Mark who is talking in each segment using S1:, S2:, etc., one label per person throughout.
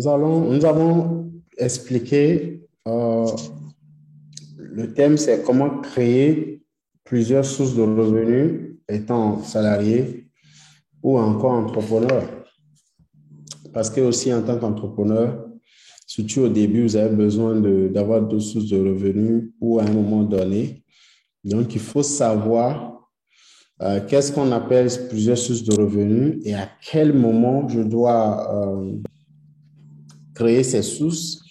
S1: Nous avons expliqué, le thème, c'est comment créer plusieurs sources de revenus étant salarié ou encore entrepreneur. Parce que aussi en tant qu'entrepreneur, surtout au début, vous avez besoin d'avoir deux sources de revenus ou à un moment donné. Donc, il faut savoir qu'est-ce qu'on appelle plusieurs sources de revenus et à quel moment je dois créer ces sources.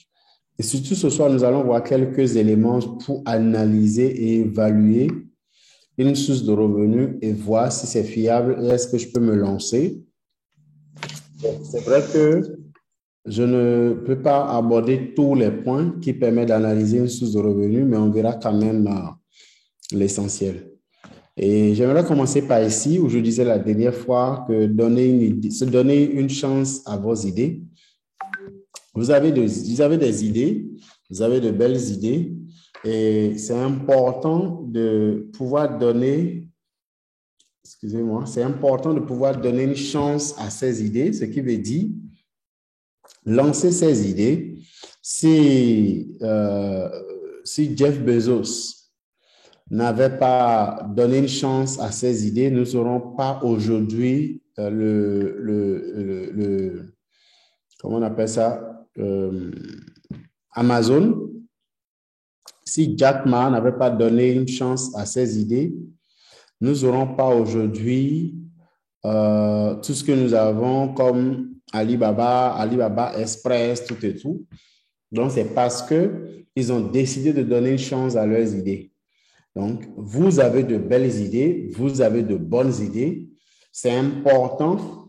S1: Et surtout, ce soir, nous allons voir quelques éléments pour analyser et évaluer une source de revenus et voir si c'est fiable et est-ce que je peux me lancer. C'est vrai que je ne peux pas aborder tous les points qui permettent d'analyser une source de revenus, mais on verra quand même l'essentiel. Et j'aimerais commencer par ici, où je disais la dernière fois que se donner une chance à vos idées. Vous avez des idées, vous avez de belles idées, et c'est important de pouvoir donner, excusez-moi, c'est important de pouvoir donner une chance à ces idées, ce qui veut dire lancer ces idées. Si Jeff Bezos n'avait pas donné une chance à ces idées, nous n'aurons pas aujourd'hui comment on appelle ça, Amazon. Si Jack Ma n'avait pas donné une chance à ces idées, nous n'aurons pas aujourd'hui tout ce que nous avons comme Alibaba Express, tout et tout. Donc, c'est parce qu'ils ont décidé de donner une chance à leurs idées. Donc, vous avez de belles idées, vous avez de bonnes idées. C'est important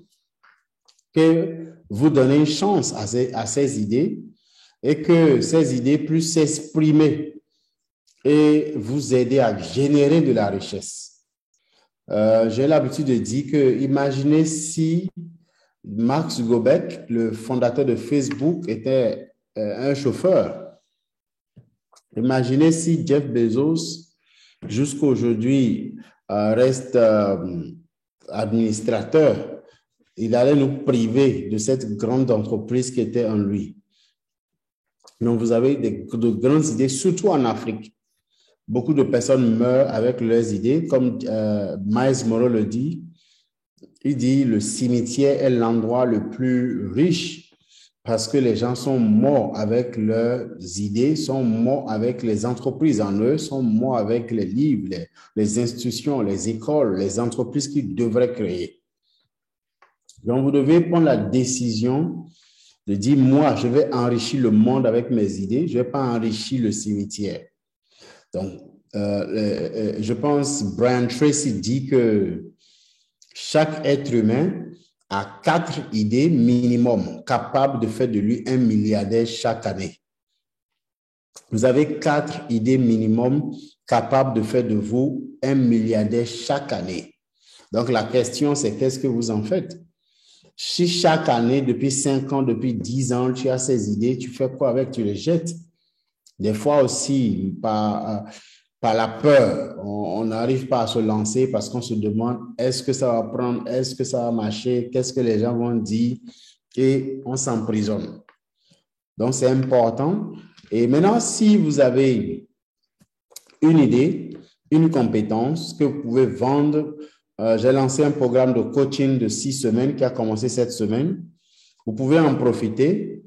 S1: que vous donnez une chance à ces idées et que ces idées puissent s'exprimer et vous aider à générer de la richesse. J'ai l'habitude de dire que, imaginez si Mark Zuckerberg, le fondateur de Facebook, était un chauffeur. Imaginez si Jeff Bezos, jusqu'à aujourd'hui, reste administrateur. Il allait nous priver de cette grande entreprise qui était en lui. Donc, vous avez de grandes idées, surtout en Afrique. Beaucoup de personnes meurent avec leurs idées, comme Miles Monroe le dit. Il dit le cimetière est l'endroit le plus riche parce que les gens sont morts avec leurs idées, sont morts avec les entreprises en eux, sont morts avec les livres, les institutions, les écoles, les entreprises qu'ils devraient créer. Donc, vous devez prendre la décision de dire, moi, je vais enrichir le monde avec mes idées, je ne vais pas enrichir le cimetière. Donc, je pense, Brian Tracy dit que chaque être humain a 4 idées minimum capables de faire de lui un milliardaire chaque année. Vous avez 4 idées minimum capables de faire de vous un milliardaire chaque année. Donc, la question, c'est qu'est-ce que vous en faites? Si chaque année, depuis 5 ans, depuis 10 ans, tu as ces idées, tu fais quoi avec? Tu les jettes. Des fois aussi, par la peur, on n'arrive pas à se lancer parce qu'on se demande est-ce que ça va prendre, est-ce que ça va marcher, qu'est-ce que les gens vont dire et on s'emprisonne. Donc, c'est important. Et maintenant, si vous avez une idée, une compétence que vous pouvez vendre, j'ai lancé un programme de coaching de 6 semaines qui a commencé cette semaine. Vous pouvez en profiter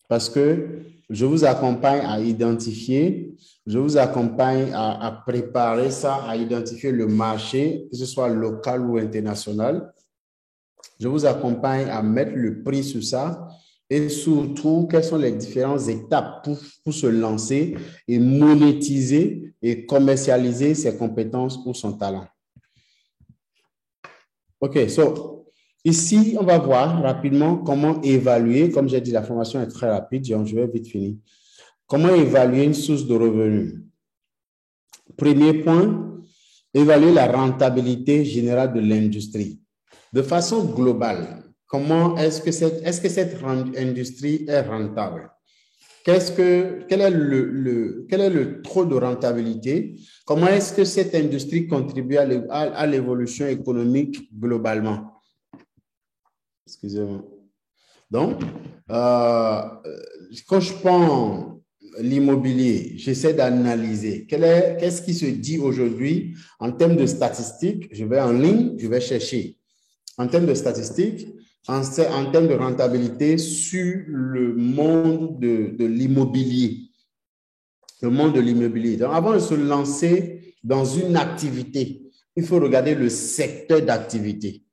S1: parce que je vous accompagne à identifier, je vous accompagne à préparer ça, à identifier le marché, que ce soit local ou international. Je vous accompagne à mettre le prix sur ça et surtout, quelles sont les différentes étapes pour se lancer et monétiser et commercialiser ses compétences ou son talent. OK, so ici, on va voir rapidement comment évaluer. Comme j'ai dit, la formation est très rapide, je vais vite finir. Comment évaluer une source de revenus? Premier point, évaluer la rentabilité générale de l'industrie. De façon globale, est-ce que cette industrie est rentable? Quel est le taux de rentabilité? Comment est-ce que cette industrie contribue à l'évolution économique globalement? Excusez-moi. Donc, quand je prends l'immobilier, j'essaie d'analyser qu'est-ce qui se dit aujourd'hui en termes de statistiques. Je vais en ligne, je vais chercher en termes de statistiques, en termes de rentabilité sur le monde de l'immobilier. Le monde de l'immobilier. Donc, avant de se lancer dans une activité, il faut regarder le secteur d'activité.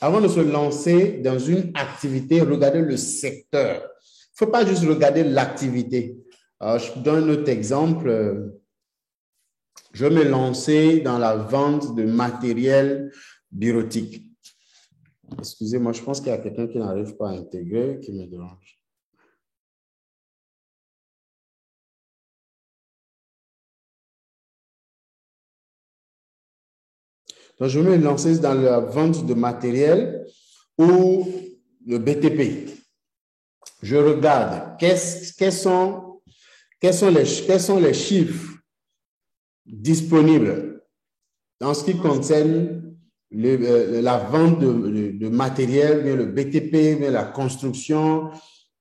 S1: Avant de se lancer dans une activité, regardez le secteur. Il ne faut pas juste regarder l'activité. Je vous donne un autre exemple. Je vais me lancer dans la vente de matériel bureautique. Excusez-moi, je pense qu'il y a quelqu'un qui n'arrive pas à intégrer, qui me dérange. Donc, je vais me lancer dans la vente de matériel ou le BTP. Je regarde quels sont les chiffres disponibles en ce qui concerne la vente de matériel, le BTP, la construction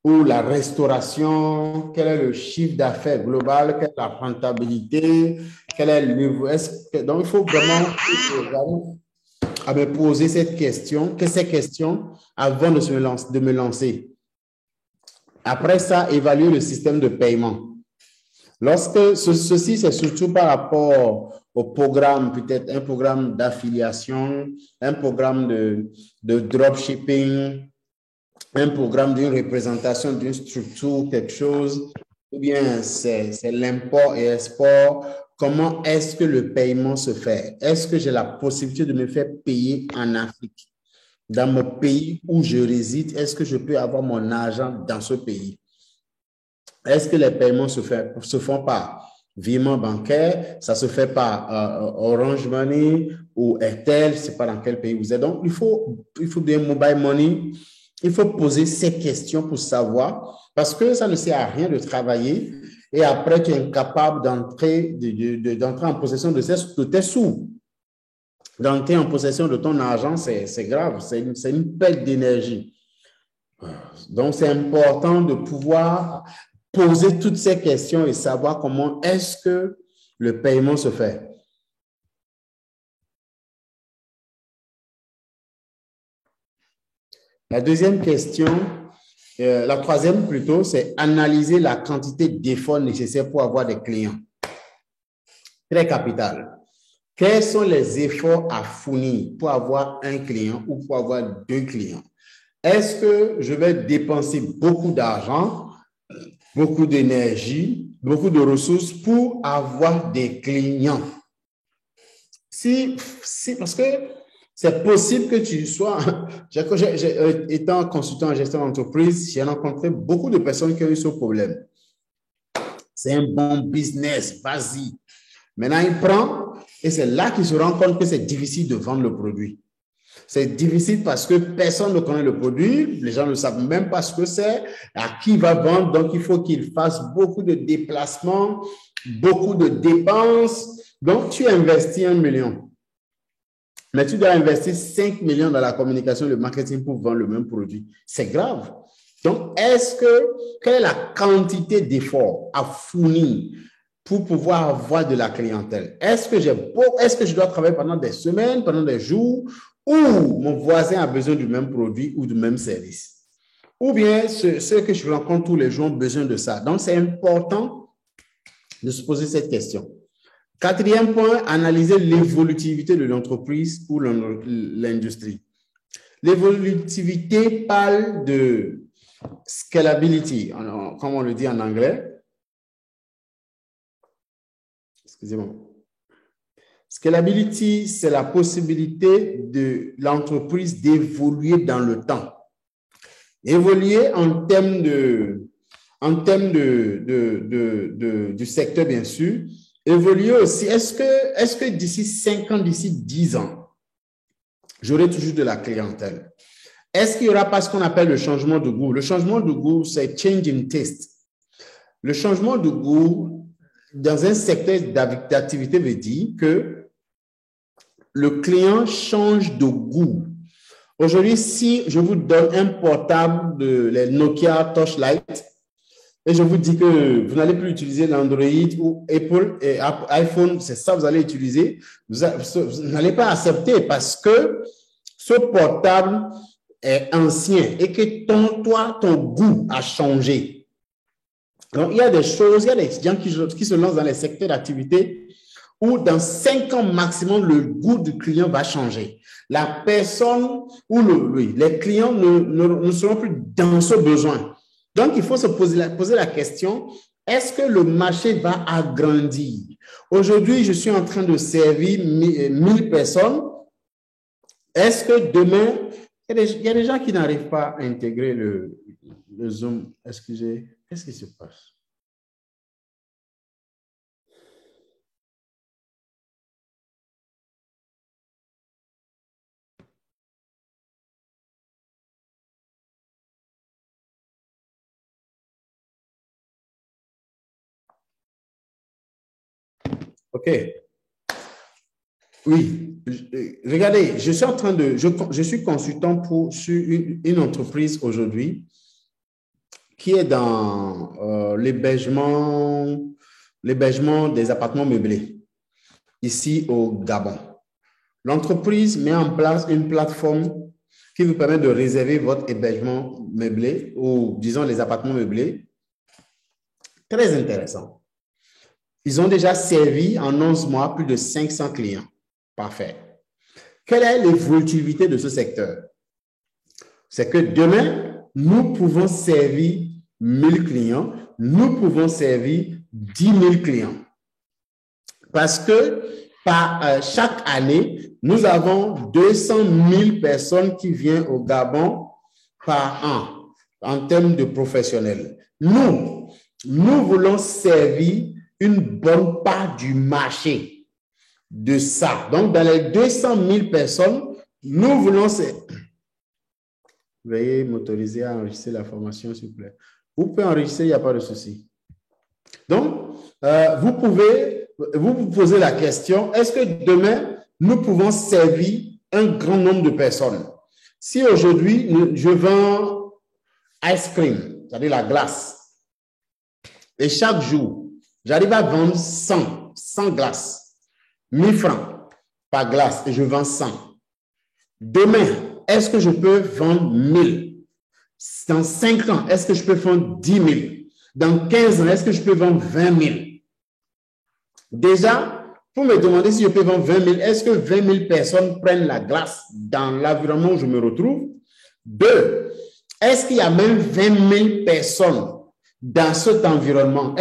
S1: ou la restauration. Quel est le chiffre d'affaires global, quelle est la rentabilité, quel est le niveau. Donc, il faut vraiment à me poser ces questions avant de me lancer. Après ça, évaluer le système de paiement. Ceci, c'est surtout par rapport au programme, peut-être un programme d'affiliation, un programme de dropshipping, un programme d'une représentation d'une structure, quelque chose, ou bien c'est l'import et export. Comment est-ce que le paiement se fait? Est-ce que j'ai la possibilité de me faire payer en Afrique? Dans mon pays où je réside, est-ce que je peux avoir mon argent dans ce pays? Est-ce que les paiements se font par virement bancaire? Ça se fait par Orange Money ou Airtel? Je ne sais pas dans quel pays vous êtes. Donc, il faut des mobile money. Il faut poser ces questions pour savoir, parce que ça ne sert à rien de travailler et après tu es incapable d'entrer en possession de tes sous. D'entrer en possession de ton argent, c'est grave, c'est une perte d'énergie. Donc, c'est important de pouvoir poser toutes ces questions et savoir comment est-ce que le paiement se fait. La deuxième question, la troisième plutôt, c'est analyser la quantité d'efforts nécessaires pour avoir des clients. Très capital. Quels sont les efforts à fournir pour avoir un client ou pour avoir 2 clients? Est-ce que je vais dépenser beaucoup d'argent, beaucoup d'énergie, beaucoup de ressources pour avoir des clients? Parce que c'est possible que tu sois... Étant consultant en gestion d'entreprise, j'ai rencontré beaucoup de personnes qui ont eu ce problème. C'est un bon business, vas-y. Maintenant, il prend et c'est là qu'il se rend compte que c'est difficile de vendre le produit. C'est difficile parce que personne ne connaît le produit, les gens ne savent même pas ce que c'est, à qui il va vendre, donc il faut qu'il fasse beaucoup de déplacements, beaucoup de dépenses. Donc, tu investis 1 million, mais tu dois investir 5 millions dans la communication et le marketing pour vendre le même produit. C'est grave. Donc, quelle est la quantité d'efforts à fournir pour pouvoir avoir de la clientèle? Est-ce que je dois travailler pendant des semaines, pendant des jours, ou mon voisin a besoin du même produit ou du même service? Ou bien ceux que je rencontre tous les jours ont besoin de ça. Donc, c'est important de se poser cette question. Quatrième point, analyser l'évolutivité de l'entreprise ou l'industrie. L'évolutivité parle de scalability, comme on le dit en anglais. Excusez-moi. Scalability, c'est la possibilité de l'entreprise d'évoluer dans le temps. Évoluer en termes du secteur, bien sûr. Évoluer aussi, est-ce que d'ici 5 ans, d'ici 10 ans, j'aurai toujours de la clientèle? Est-ce qu'il y aura pas ce qu'on appelle le changement de goût? Le changement de goût, c'est change in taste. Le changement de goût dans un secteur d'activité veut dire que le client change de goût. Aujourd'hui, si je vous donne un portable de les Nokia Touchlight et je vous dis que vous n'allez plus utiliser l'Android ou Apple et iPhone, c'est ça que vous allez utiliser, vous n'allez pas accepter parce que ce portable est ancien et que ton goût a changé. Donc, il y a des choses, il y a des étudiants qui se lancent dans les secteurs d'activité où dans 5 ans maximum, le goût du client va changer. La personne ou les clients ne seront plus dans ce besoin. Donc, il faut se poser la question, est-ce que le marché va agrandir? Aujourd'hui, je suis en train de servir 1000 personnes. Est-ce que demain, il y a des gens qui n'arrivent pas à intégrer le Zoom? Excusez, qu'est-ce qui se passe? OK. Oui. Regardez, je suis en train de... Je suis consultant sur une entreprise aujourd'hui qui est dans l'hébergement des appartements meublés ici au Gabon. L'entreprise met en place une plateforme qui vous permet de réserver votre hébergement meublé ou, disons, les appartements meublés. Très intéressant. Ils ont déjà servi en 11 mois plus de 500 clients. Parfait. Quelle est l'évolutivité de ce secteur? C'est que demain, nous pouvons servir 1000 clients, nous pouvons servir 10 000 clients. Parce que chaque année, nous avons 200 000 personnes qui viennent au Gabon par an en termes de professionnels. Nous voulons servir une bonne part du marché de ça. Donc, dans les 200 000 personnes, nous voulons... Veuillez m'autoriser à enregistrer la formation, s'il vous plaît. Vous pouvez enregistrer, il n'y a pas de souci. Donc, vous pouvez vous poser la question, est-ce que demain, nous pouvons servir un grand nombre de personnes? Si aujourd'hui, je vends ice cream, c'est-à-dire la glace, et chaque jour, j'arrive à vendre 100 glaces, 1000 francs par glace, et je vends 100. Demain, est-ce que je peux vendre 1000? Dans 5 ans, est-ce que je peux vendre 10 000? Dans 15 ans, est-ce que je peux vendre 20 000? Déjà, pour me demander si je peux vendre 20 000, est-ce que 20 000 personnes prennent la glace dans l'environnement où je me retrouve? 2, est-ce qu'il y a même 20 000 personnes dans cet environnement?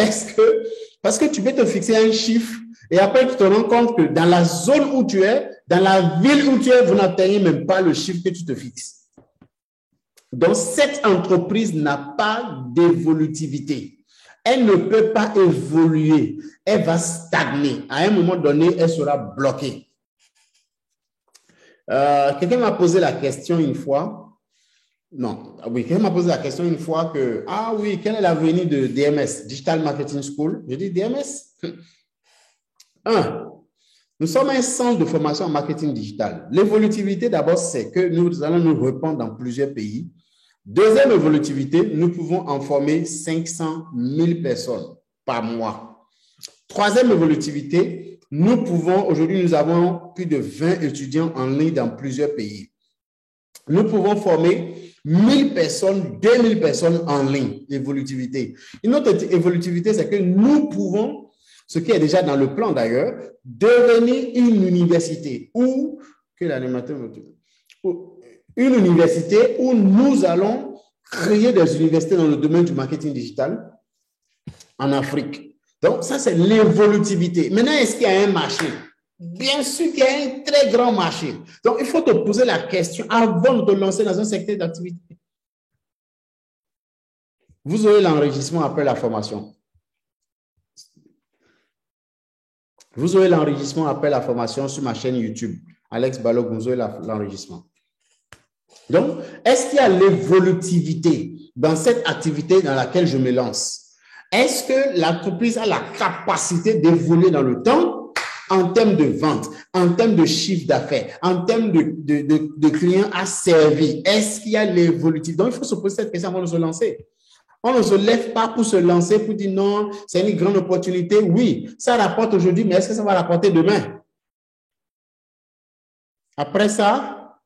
S1: Parce que tu peux te fixer un chiffre et après tu te rends compte que dans la zone où tu es, dans la ville où tu es, vous n'atteignez même pas le chiffre que tu te fixes. Donc, cette entreprise n'a pas d'évolutivité. Elle ne peut pas évoluer. Elle va stagner. À un moment donné, elle sera bloquée. Quelqu'un m'a posé la question une fois. Non, oui, quelqu'un m'a posé la question une fois que, ah oui, quel est l'avenir de DMS, Digital Marketing School? Je dis DMS. 1. Nous sommes un centre de formation en marketing digital. L'évolutivité, d'abord, c'est que nous allons nous répandre dans plusieurs pays. Deuxième évolutivité, nous pouvons en former 500 000 personnes par mois. Troisième évolutivité, aujourd'hui, nous avons plus de 20 étudiants en ligne dans plusieurs pays. Nous pouvons former 1000 personnes, 2000 personnes en ligne, évolutivité. Une autre évolutivité, c'est que nous pouvons, ce qui est déjà dans le plan d'ailleurs, devenir une université ou que l'animateur une université où nous allons créer des universités dans le domaine du marketing digital en Afrique. Donc, ça, c'est l'évolutivité. Maintenant, est-ce qu'il y a un marché? Bien sûr qu'il y a un très grand marché. Donc, il faut te poser la question avant de te lancer dans un secteur d'activité. Vous aurez l'enregistrement après la formation. Vous aurez l'enregistrement après la formation sur ma chaîne YouTube. Alex Balog, vous aurez l'enregistrement. Donc, est-ce qu'il y a l'évolutivité dans cette activité dans laquelle je me lance? Est-ce que l'entreprise a la capacité d'évoluer dans le temps? en termes de vente, en termes de chiffre d'affaires, en termes de clients à servir? Est-ce qu'il y a l'évolutif? Donc, il faut se poser cette question avant de se lancer. On ne se lève pas pour se lancer, pour dire non, c'est une grande opportunité. Oui, ça rapporte aujourd'hui, mais est-ce que ça va rapporter demain? Après ça,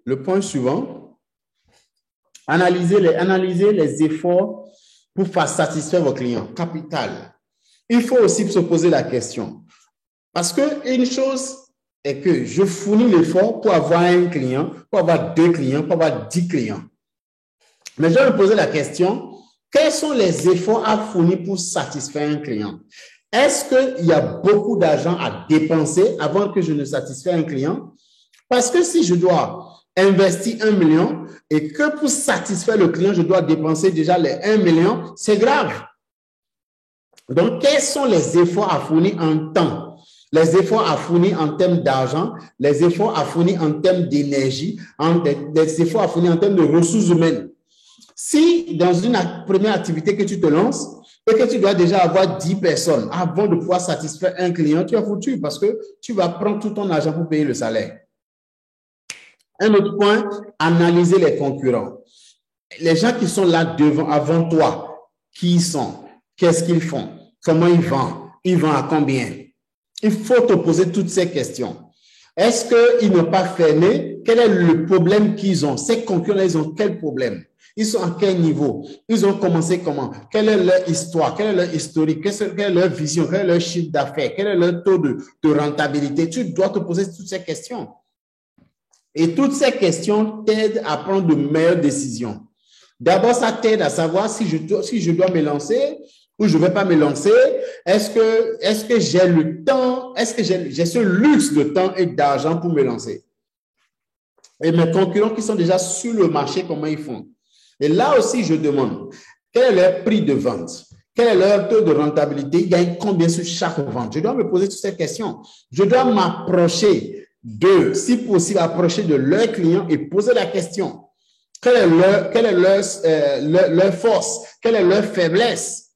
S1: le point suivant, analysez les efforts pour faire satisfaire vos clients. Capital. Il faut aussi se poser la question. Parce qu'une chose est que je fournis l'effort pour avoir un client, pour avoir 2 clients, pour avoir 10 clients. Mais je vais me poser la question, quels sont les efforts à fournir pour satisfaire un client? Est-ce qu'il y a beaucoup d'argent à dépenser avant que je ne satisfasse un client? Parce que si je dois investir 1 million et que pour satisfaire le client, je dois dépenser déjà les 1 million, c'est grave. Donc, quels sont les efforts à fournir en temps? Les efforts à fournir en termes d'argent, les efforts à fournir en termes d'énergie, les efforts à fournir en termes de ressources humaines. Si dans une première activité que tu te lances et que tu dois déjà avoir 10 personnes avant de pouvoir satisfaire un client, tu es foutu parce que tu vas prendre tout ton argent pour payer le salaire. Un autre point, analyser les concurrents. Les gens qui sont là devant, avant toi, qui ils sont? Qu'est-ce qu'ils font? Comment ils vendent? Ils vendent à combien? Il faut te poser toutes ces questions. Est-ce qu'ils n'ont pas fermé? Quel est le problème qu'ils ont? Ces concurrents, ils ont quel problème? Ils sont à quel niveau? Ils ont commencé comment? Quelle est leur histoire? Quel est leur historique? Quelle est leur vision? Quel est leur chiffre d'affaires? Quel est leur taux de rentabilité? Tu dois te poser toutes ces questions. Et toutes ces questions t'aident à prendre de meilleures décisions. D'abord, ça t'aide à savoir si je dois me lancer ou je ne vais pas me lancer. Est-ce que j'ai le temps? Est-ce que j'ai ce luxe de temps et d'argent pour me lancer? Et mes concurrents qui sont déjà sur le marché, comment ils font? Et là aussi, je demande, quel est leur prix de vente? Quel est leur taux de rentabilité? Ils gagnent combien sur chaque vente? Je dois me poser toutes ces questions. Je dois m'approcher si possible, approcher de leurs clients et poser la question. Quelle est leur force? Quelle est leur faiblesse?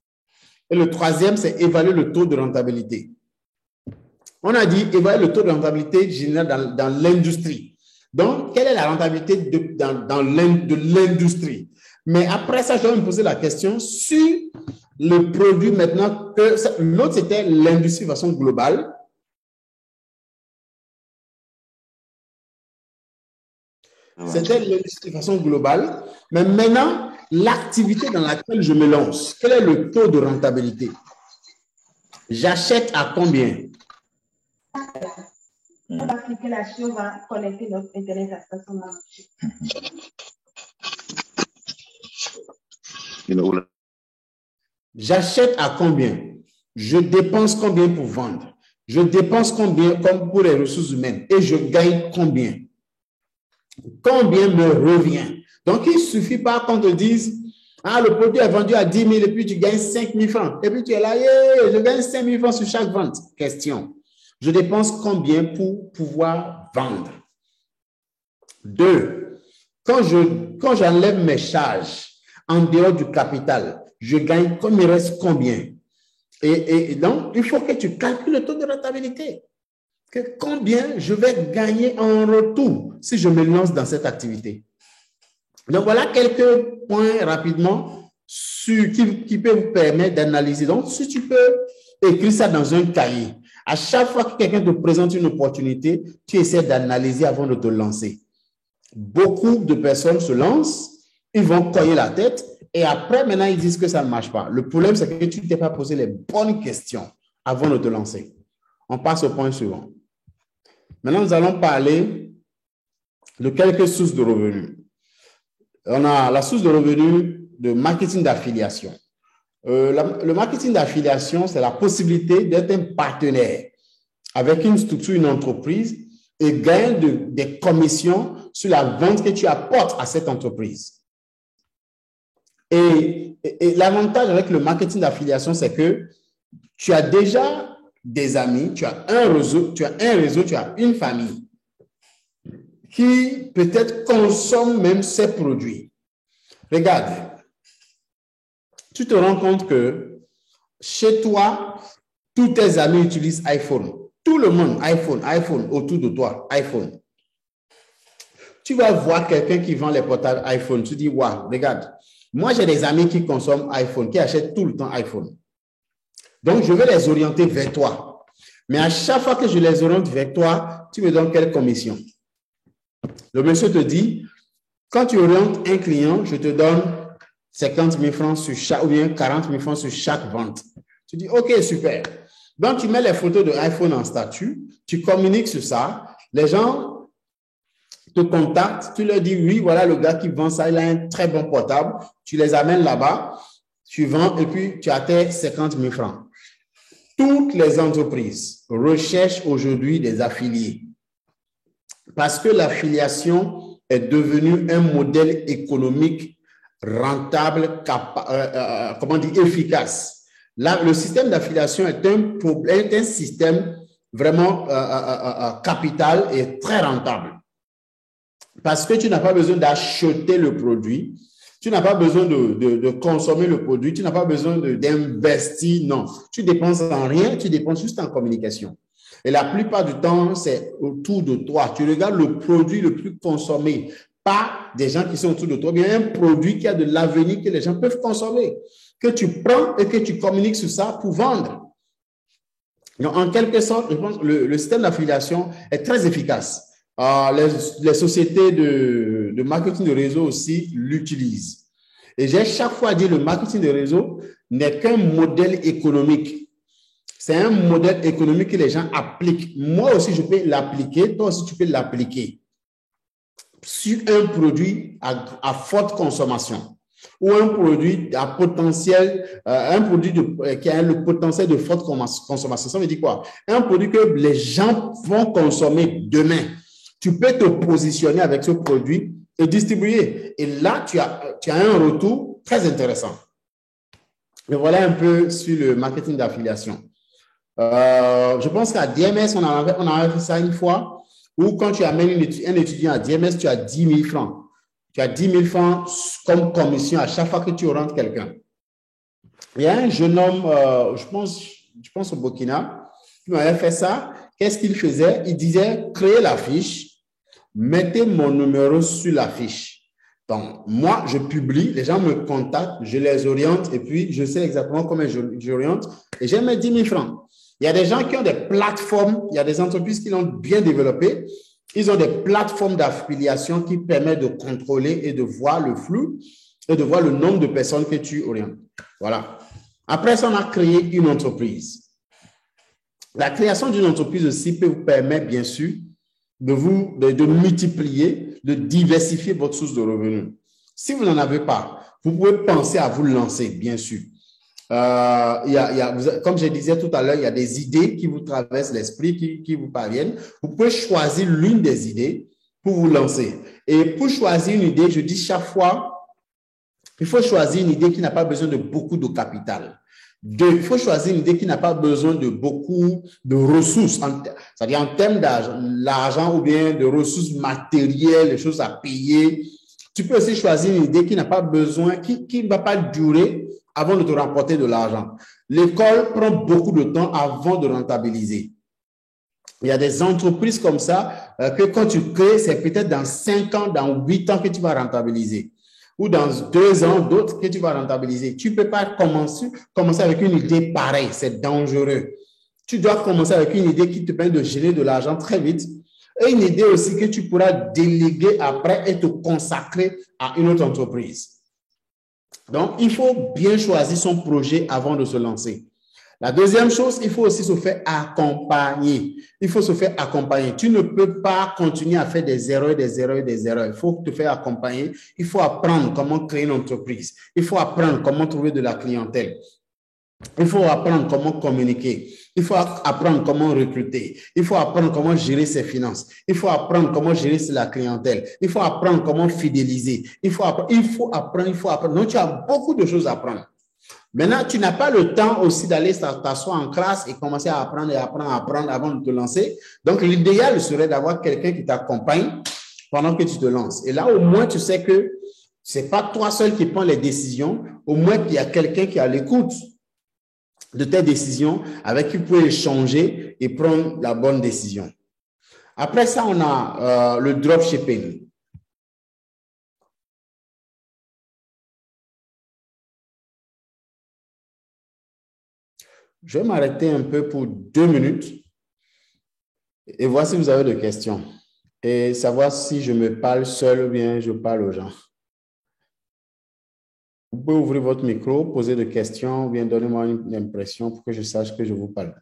S1: Et le troisième, c'est évaluer le taux de rentabilité. On a dit évaluer le taux de rentabilité général dans l'industrie. Donc, quelle est la rentabilité de l'industrie? Mais après ça, je dois me poser la question sur le produit maintenant. L'autre, c'était l'industrie de façon globale. C'était l'industrie de façon globale. Mais maintenant, l'activité dans laquelle je me lance, quel est le taux de rentabilité? J'achète à combien?
S2: L'application va connecter notre Internet à sa marché.
S1: J'achète à combien? Je dépense combien pour vendre? Je dépense combien comme pour les ressources humaines? Et je gagne combien? Combien me revient? Donc, il ne suffit pas qu'on te dise, ah, le produit est vendu à 10 000 et puis tu gagnes 5 000 francs. Et puis tu es là, je gagne 5 000 francs sur chaque vente. Question. Je dépense combien pour pouvoir vendre? 2. Quand j'enlève mes charges en dehors du capital, je gagne, il me reste combien? Et donc, il faut que tu calcules le taux de rentabilité. Combien je vais gagner en retour si je me lance dans cette activité. Donc, voilà quelques points rapidement qui peuvent vous permettre d'analyser. Donc, si tu peux écrire ça dans un cahier, à chaque fois que quelqu'un te présente une opportunité, tu essaies d'analyser avant de te lancer. Beaucoup de personnes se lancent, ils vont cogner la tête et après, maintenant, ils disent que ça ne marche pas. Le problème, c'est que tu ne t'es pas posé les bonnes questions avant de te lancer. On passe au point suivant. Maintenant, nous allons parler de quelques sources de revenus. On a la source de revenus de marketing d'affiliation. Le marketing d'affiliation, c'est la possibilité d'être un partenaire avec une structure, une entreprise et gagner des commissions sur la vente que tu apportes à cette entreprise. Et l'avantage avec le marketing d'affiliation, c'est que tu as déjà des amis, tu as un réseau, tu as une famille qui peut-être consomme même ces produits. Regarde, tu te rends compte que chez toi, Tous tes amis utilisent iPhone. Tout le monde, iPhone, autour de toi, iPhone. Tu vas voir quelqu'un qui vend les portables iPhone. Tu dis, waouh, regarde, moi j'ai des amis qui consomment iPhone, qui achètent tout le temps iPhone. Donc, je vais les orienter vers toi. Mais à chaque fois que je les oriente vers toi, tu me donnes quelle commission? Le monsieur te dit, quand tu orientes un client, je te donne 50 000 francs sur chaque, ou bien 40 000 francs sur chaque vente. Tu dis, OK, super. Donc, tu mets les photos de iPhone en statut, tu communiques sur ça, les gens te contactent, tu leur dis, oui, voilà le gars qui vend ça, il a un très bon portable, tu les amènes là-bas, tu vends et puis tu as tes 50 000 francs. Toutes les entreprises recherchent aujourd'hui des affiliés parce que l'affiliation est devenue un modèle économique rentable, efficace. Là, le système d'affiliation est un système vraiment capital et très rentable. Parce que tu n'as pas besoin d'acheter le produit, tu n'as pas besoin de consommer le produit, tu n'as pas besoin d'investir, non. Tu dépenses en rien, tu dépenses juste en communication. Et la plupart du temps, c'est autour de toi. Tu regardes le produit le plus consommé, pas des gens qui sont autour de toi, mais un produit qui a de l'avenir que les gens peuvent consommer, que tu prends et que tu communiques sur ça pour vendre. Donc, en quelque sorte, je pense que le système d'affiliation est très efficace. Les sociétés de marketing de réseau aussi l'utilisent. Et j'ai chaque fois dit le marketing de réseau n'est qu'un modèle économique. C'est un modèle économique que les gens appliquent. Moi aussi, je peux l'appliquer. Toi aussi, tu peux l'appliquer sur un produit à forte consommation ou un produit à potentiel, un produit qui a le potentiel de forte consommation. Ça veut dire quoi? Un produit que les gens vont consommer demain. Tu peux te positionner avec ce produit et distribuer. Et là, tu as un retour très intéressant. Et voilà un peu sur le marketing d'affiliation. Je pense qu'à DMS, on avait fait ça une fois, où quand tu amènes un étudiant à DMS, tu as 10 000 francs. Tu as 10 000 francs comme commission à chaque fois que tu rentres quelqu'un. Il y a un jeune homme, je pense au Burkina, qui m'avait fait ça. Qu'est-ce qu'il faisait? Il disait, créez la fiche, mettez mon numéro sur la fiche. Donc, moi, je publie, les gens me contactent, je les oriente et puis je sais exactement comment j'oriente et j'ai mes 10 000 francs. Il y a des gens qui ont des plateformes, il y a des entreprises qui l'ont bien développé. Ils ont des plateformes d'affiliation qui permettent de contrôler et de voir le flux et de voir le nombre de personnes que tu orientes. Voilà. Après ça, on a créé une entreprise. La création d'une entreprise aussi peut vous permettre, bien sûr, de multiplier, de diversifier votre source de revenus. Si vous n'en avez pas, vous pouvez penser à vous lancer, bien sûr. Comme je disais tout à l'heure, il y a des idées qui vous traversent l'esprit, qui vous parviennent. Vous pouvez choisir l'une des idées pour vous lancer. Et pour choisir une idée, je dis chaque fois, il faut choisir une idée qui n'a pas besoin de beaucoup de capital. Deux, il faut choisir une idée qui n'a pas besoin de beaucoup de ressources, c'est-à-dire en termes d'argent ou bien de ressources matérielles, des choses à payer. Tu peux aussi choisir une idée qui n'a pas besoin, qui ne va pas durer avant de te rapporter de l'argent. L'école prend beaucoup de temps avant de rentabiliser. Il y a des entreprises comme ça que quand tu crées, c'est peut-être dans 5 ans, dans 8 ans que tu vas rentabiliser. Ou dans 2 ans, d'autres que tu vas rentabiliser. Tu ne peux pas commencer avec une idée pareille, c'est dangereux. Tu dois commencer avec une idée qui te permet de générer de l'argent très vite et une idée aussi que tu pourras déléguer après et te consacrer à une autre entreprise. Donc, il faut bien choisir son projet avant de se lancer. La deuxième chose, il faut aussi se faire accompagner. Il faut se faire accompagner. Tu ne peux pas continuer à faire des erreurs. Il faut te faire accompagner. Il faut apprendre comment créer une entreprise. Il faut apprendre comment trouver de la clientèle. Il faut apprendre comment communiquer. Il faut apprendre comment recruter. Il faut apprendre comment gérer ses finances. Il faut apprendre comment gérer la clientèle. Il faut apprendre comment fidéliser. Il faut apprendre. Donc, tu as beaucoup de choses à apprendre. Maintenant, tu n'as pas le temps aussi d'aller t'asseoir en classe et commencer à apprendre avant de te lancer. Donc, l'idéal serait d'avoir quelqu'un qui t'accompagne pendant que tu te lances. Et là, au moins, tu sais que ce n'est pas toi seul qui prends les décisions. Au moins, qu'il y a quelqu'un qui est à l'écoute. de telles décisions avec qui vous pouvez échanger et prendre la bonne décision. Après ça, on a le dropshipping. Je vais m'arrêter un peu pour 2 minutes et voir si vous avez des questions et savoir si je me parle seul ou bien je parle aux gens. Vous pouvez ouvrir votre micro, poser des questions ou bien donner-moi une impression pour que je sache que je vous parle.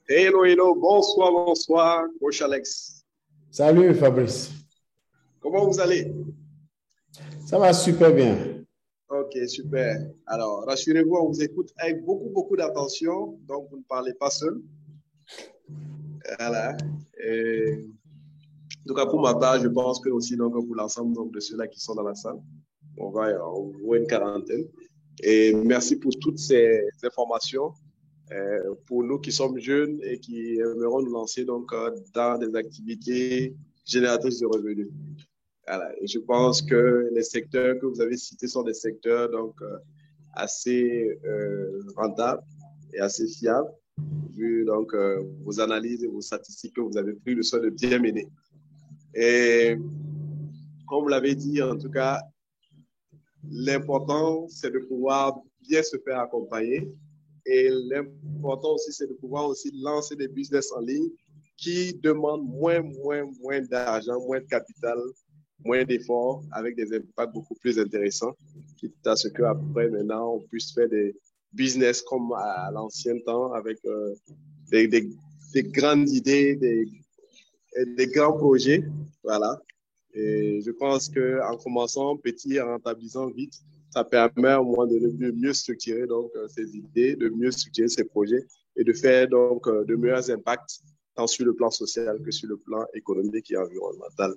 S3: Hello, hello, bonsoir, bonsoir, coach Alex.
S1: Salut Fabrice.
S3: Comment vous allez?
S1: Ça va super bien.
S3: Ok, super. Alors, rassurez-vous, on vous écoute avec beaucoup d'attention, donc vous ne parlez pas seul. Voilà. Donc, pour ma part, je pense que aussi, donc, pour l'ensemble donc, de ceux-là qui sont dans la salle, on voit une quarantaine. Et merci pour toutes ces informations. Pour nous qui sommes jeunes et qui aimeront nous lancer donc, dans des activités génératrices de revenus. Voilà. Et je pense que les secteurs que vous avez cités sont des secteurs donc, assez rentables et assez fiables, vu donc, vos analyses et vos statistiques que vous avez pris le soin de bien mener. Et comme vous l'avez dit, en tout cas, l'important, c'est de pouvoir bien se faire accompagner. Et l'important aussi, c'est de pouvoir aussi lancer des business en ligne qui demandent moins d'argent, moins de capital, moins d'efforts, avec des impacts beaucoup plus intéressants, quitte à ce qu'après, maintenant, on puisse faire des business comme à l'ancien temps, avec des grandes idées, des grands projets. Voilà. Et je pense qu'en commençant petit et en rentabilisant vite, ça permet au moins de mieux structurer donc, ces idées, de mieux structurer ces projets et de faire donc de meilleurs impacts tant sur le plan social que sur le plan économique et environnemental.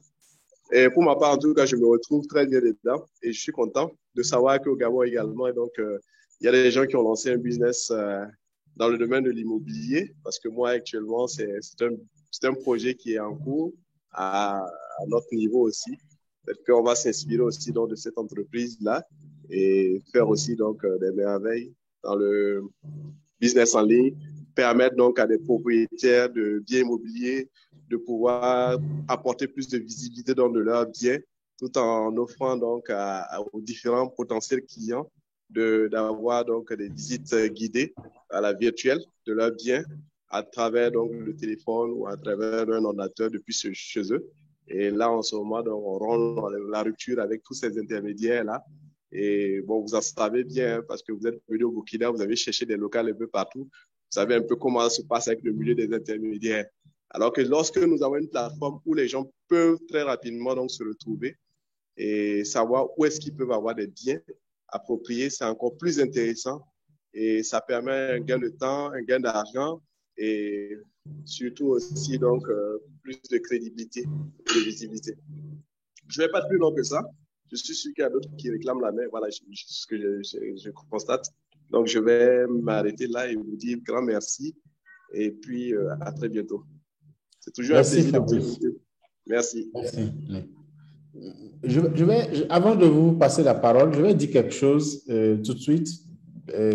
S3: Et pour ma part, en tout cas, je me retrouve très bien dedans et je suis content de savoir qu'au Gabon également, donc, il y a des gens qui ont lancé un business dans le domaine de l'immobilier parce que moi, actuellement, c'est un projet qui est en cours à notre niveau aussi. Peut-être qu'on va s'inspirer aussi donc, de cette entreprise-là et faire aussi donc, des merveilles dans le business en ligne, permettre donc à des propriétaires de biens immobiliers de pouvoir apporter plus de visibilité dans de leurs biens, tout en offrant donc aux différents potentiels clients d'avoir donc des visites guidées à la virtuelle de leurs biens à travers donc le téléphone ou à travers un ordinateur depuis chez eux. Et là, en ce moment, donc, on rend la rupture avec tous ces intermédiaires-là. Et bon, vous en savez bien, hein, parce que vous êtes venu au Burkina, vous avez cherché des locales un peu partout. Vous savez un peu comment ça se passe avec le milieu des intermédiaires. Alors que lorsque nous avons une plateforme où les gens peuvent très rapidement donc, se retrouver et savoir où est-ce qu'ils peuvent avoir des biens appropriés, c'est encore plus intéressant. Et ça permet un gain de temps, un gain d'argent et surtout aussi donc plus de crédibilité et de visibilité. Je ne vais pas être plus long que ça. Je suis sûr qu'il y a d'autres qui réclament la main. Voilà ce que je constate. Donc, je vais m'arrêter là et vous dire grand merci et puis à très bientôt. C'est toujours un plaisir de vous écouter. Merci.
S1: Merci. Avant de vous passer la parole, je vais dire quelque chose tout de suite.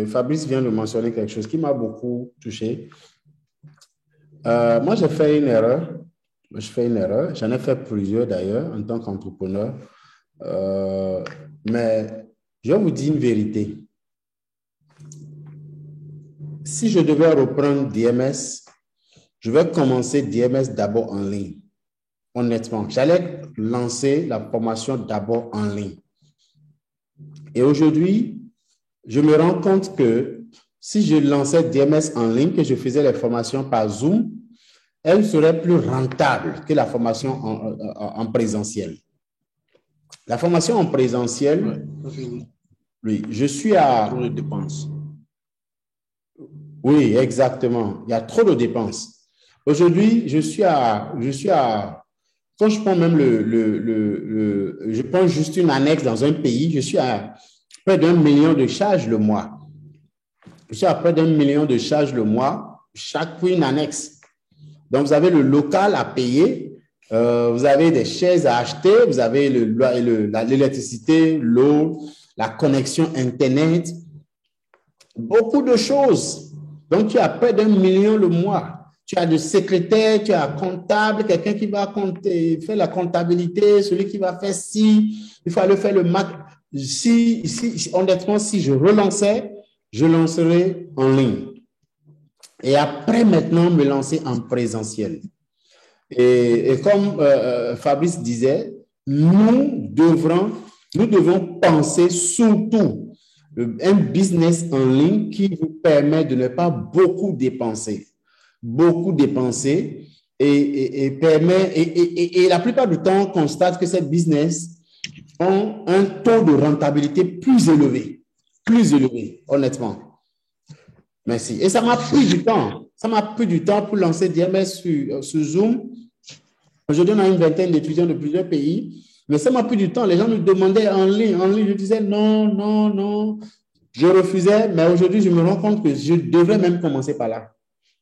S1: Fabrice vient de mentionner quelque chose qui m'a beaucoup touché. Moi, j'ai fait une erreur. J'en ai fait plusieurs d'ailleurs en tant qu'entrepreneur. Mais je vais vous dire une vérité. Si je devais reprendre DMS, je vais commencer DMS d'abord en ligne. Honnêtement, j'allais lancer la formation d'abord en ligne. Et aujourd'hui, je me rends compte que si je lançais DMS en ligne, que je faisais les formations par Zoom, elle serait plus rentable que la formation en présentiel. La formation en présentiel, oui, je suis à...
S4: Trop de dépenses.
S1: Oui, exactement. Il y a trop de dépenses. Aujourd'hui, je suis à... Quand je prends même je prends juste une annexe dans un pays, je suis à près d'1 million de charges le mois. Je suis à près d'1 million de charges le mois, chaque fois une annexe. Donc, vous avez le local à payer Vous avez des chaises à acheter, vous avez l'électricité, l'eau, la connexion Internet, beaucoup de choses. Donc, tu as près d'1 million le mois. Tu as des secrétaires, tu as un comptable, quelqu'un qui va faire la comptabilité, celui qui va faire il faut aller faire le mac. Honnêtement, si je relançais, je lancerais en ligne. Et après, maintenant, me lancer en présentiel. Et comme Fabrice disait, nous devons penser surtout un business en ligne qui vous permet de ne pas beaucoup dépenser. Et la plupart du temps, on constate que ces business ont un taux de rentabilité plus élevé, honnêtement. Merci. Et ça m'a pris du temps. Ça m'a pris du temps pour lancer DMS sur Zoom. Aujourd'hui, on a une vingtaine d'étudiants de plusieurs pays, mais ça m'a pris du temps. Les gens me demandaient en ligne. Je disais non. Je refusais, mais aujourd'hui, je me rends compte que je devrais même commencer par là,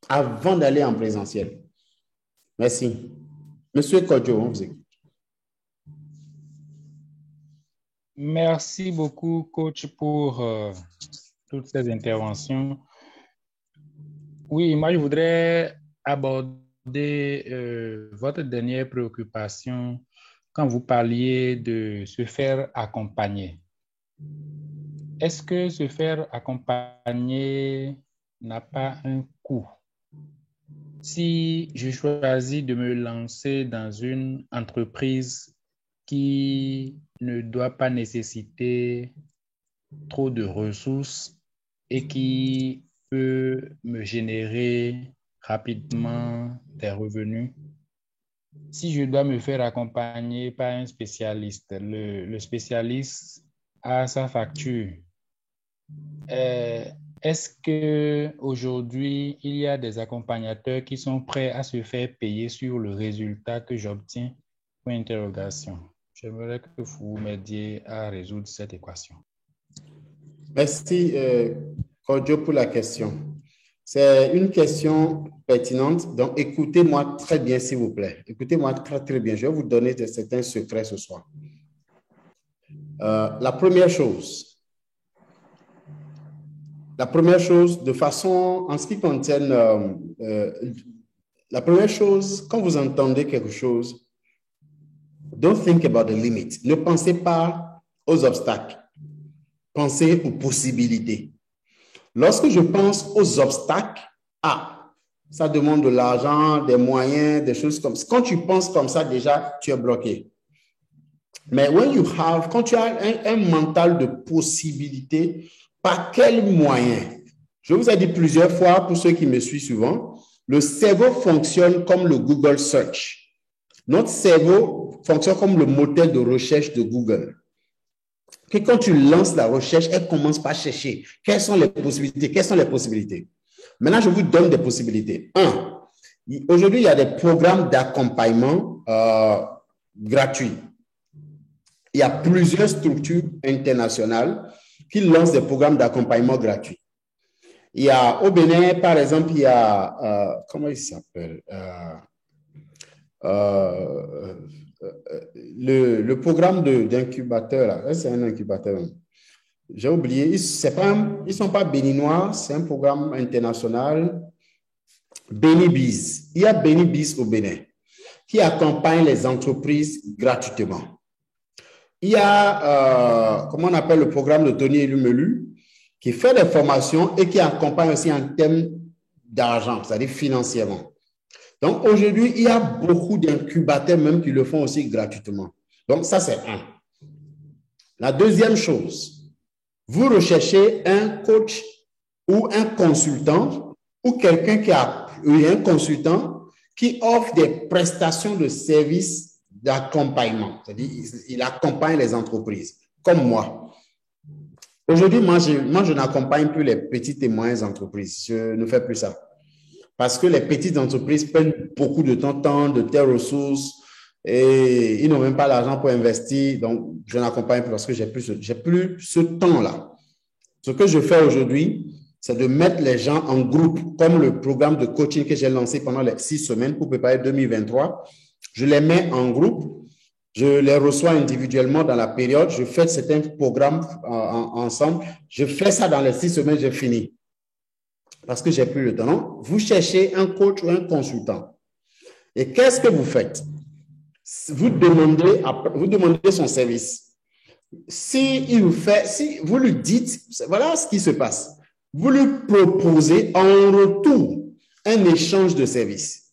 S1: avant d'aller en présentiel. Merci. Monsieur Kodjo, on vous écoute.
S4: Merci beaucoup, coach, pour toutes ces interventions. Oui, moi, je voudrais aborder votre dernière préoccupation quand vous parliez de se faire accompagner. Est-ce que se faire accompagner n'a pas un coût? Si je choisis de me lancer dans une entreprise qui ne doit pas nécessiter trop de ressources et qui peut me générer rapidement des revenus, si je dois me faire accompagner par un spécialiste, le spécialiste a sa facture. Est-ce qu'aujourd'hui, il y a des accompagnateurs qui sont prêts à se faire payer sur le résultat que j'obtiens? Point d'interrogation. J'aimerais que vous m'aidiez à résoudre cette équation.
S1: Merci, Kodjo, pour la question. C'est une question pertinente, donc écoutez-moi très bien, s'il vous plaît. Écoutez-moi très, très bien. Je vais vous donner certains secrets ce soir. La première chose, de façon, en ce qui concerne, la première chose, quand vous entendez quelque chose, don't think about the limit. Ne pensez pas aux obstacles. Pensez aux possibilités. Lorsque je pense aux obstacles, ça demande de l'argent, des moyens, des choses comme ça. Quand tu penses comme ça, déjà, tu es bloqué. Mais quand tu as un mental de possibilités, par quels moyens? Je vous ai dit plusieurs fois, pour ceux qui me suivent souvent, le cerveau fonctionne comme le Google Search. Notre cerveau fonctionne comme le moteur de recherche de Google. Que quand tu lances la recherche, elle commence par chercher. Quelles sont les possibilités? Maintenant, je vous donne des possibilités. Aujourd'hui, il y a des programmes d'accompagnement gratuits. Il y a plusieurs structures internationales qui lancent des programmes d'accompagnement gratuits. Il y a au Bénin, par exemple, il y a, comment il s'appelle? Le programme d'incubateur, c'est un incubateur. J'ai oublié, ils ne sont pas béninois, c'est un programme international. Benibiz. Il y a Benibiz au Bénin qui accompagne les entreprises gratuitement. Il y a, comment on appelle le programme de Tony Elumelu, qui fait des formations et qui accompagne aussi en termes d'argent, c'est-à-dire financièrement. Donc, aujourd'hui, il y a beaucoup d'incubateurs même qui le font aussi gratuitement. Donc, ça, c'est un. La deuxième chose, vous recherchez un coach ou un consultant ou quelqu'un un consultant qui offre des prestations de services d'accompagnement. C'est-à-dire, il accompagne les entreprises, comme moi. Aujourd'hui, moi, je n'accompagne plus les petites et moyennes entreprises. Je ne fais plus ça. Parce que les petites entreprises prennent beaucoup de temps, de telles ressources, et ils n'ont même pas l'argent pour investir. Donc, je n'accompagne plus parce que j'ai plus ce temps-là. Ce que je fais aujourd'hui, c'est de mettre les gens en groupe, comme le programme de coaching que j'ai lancé pendant les 6 semaines pour préparer 2023. Je les mets en groupe, je les reçois individuellement dans la période, je fais certains programmes ensemble. Je fais ça dans les 6 semaines, j'ai fini. Parce que j'ai plus le temps. Non? Vous cherchez un coach ou un consultant. Et qu'est-ce que vous faites? Vous demandez son service. Si vous lui dites, voilà ce qui se passe. Vous lui proposez en retour un échange de services.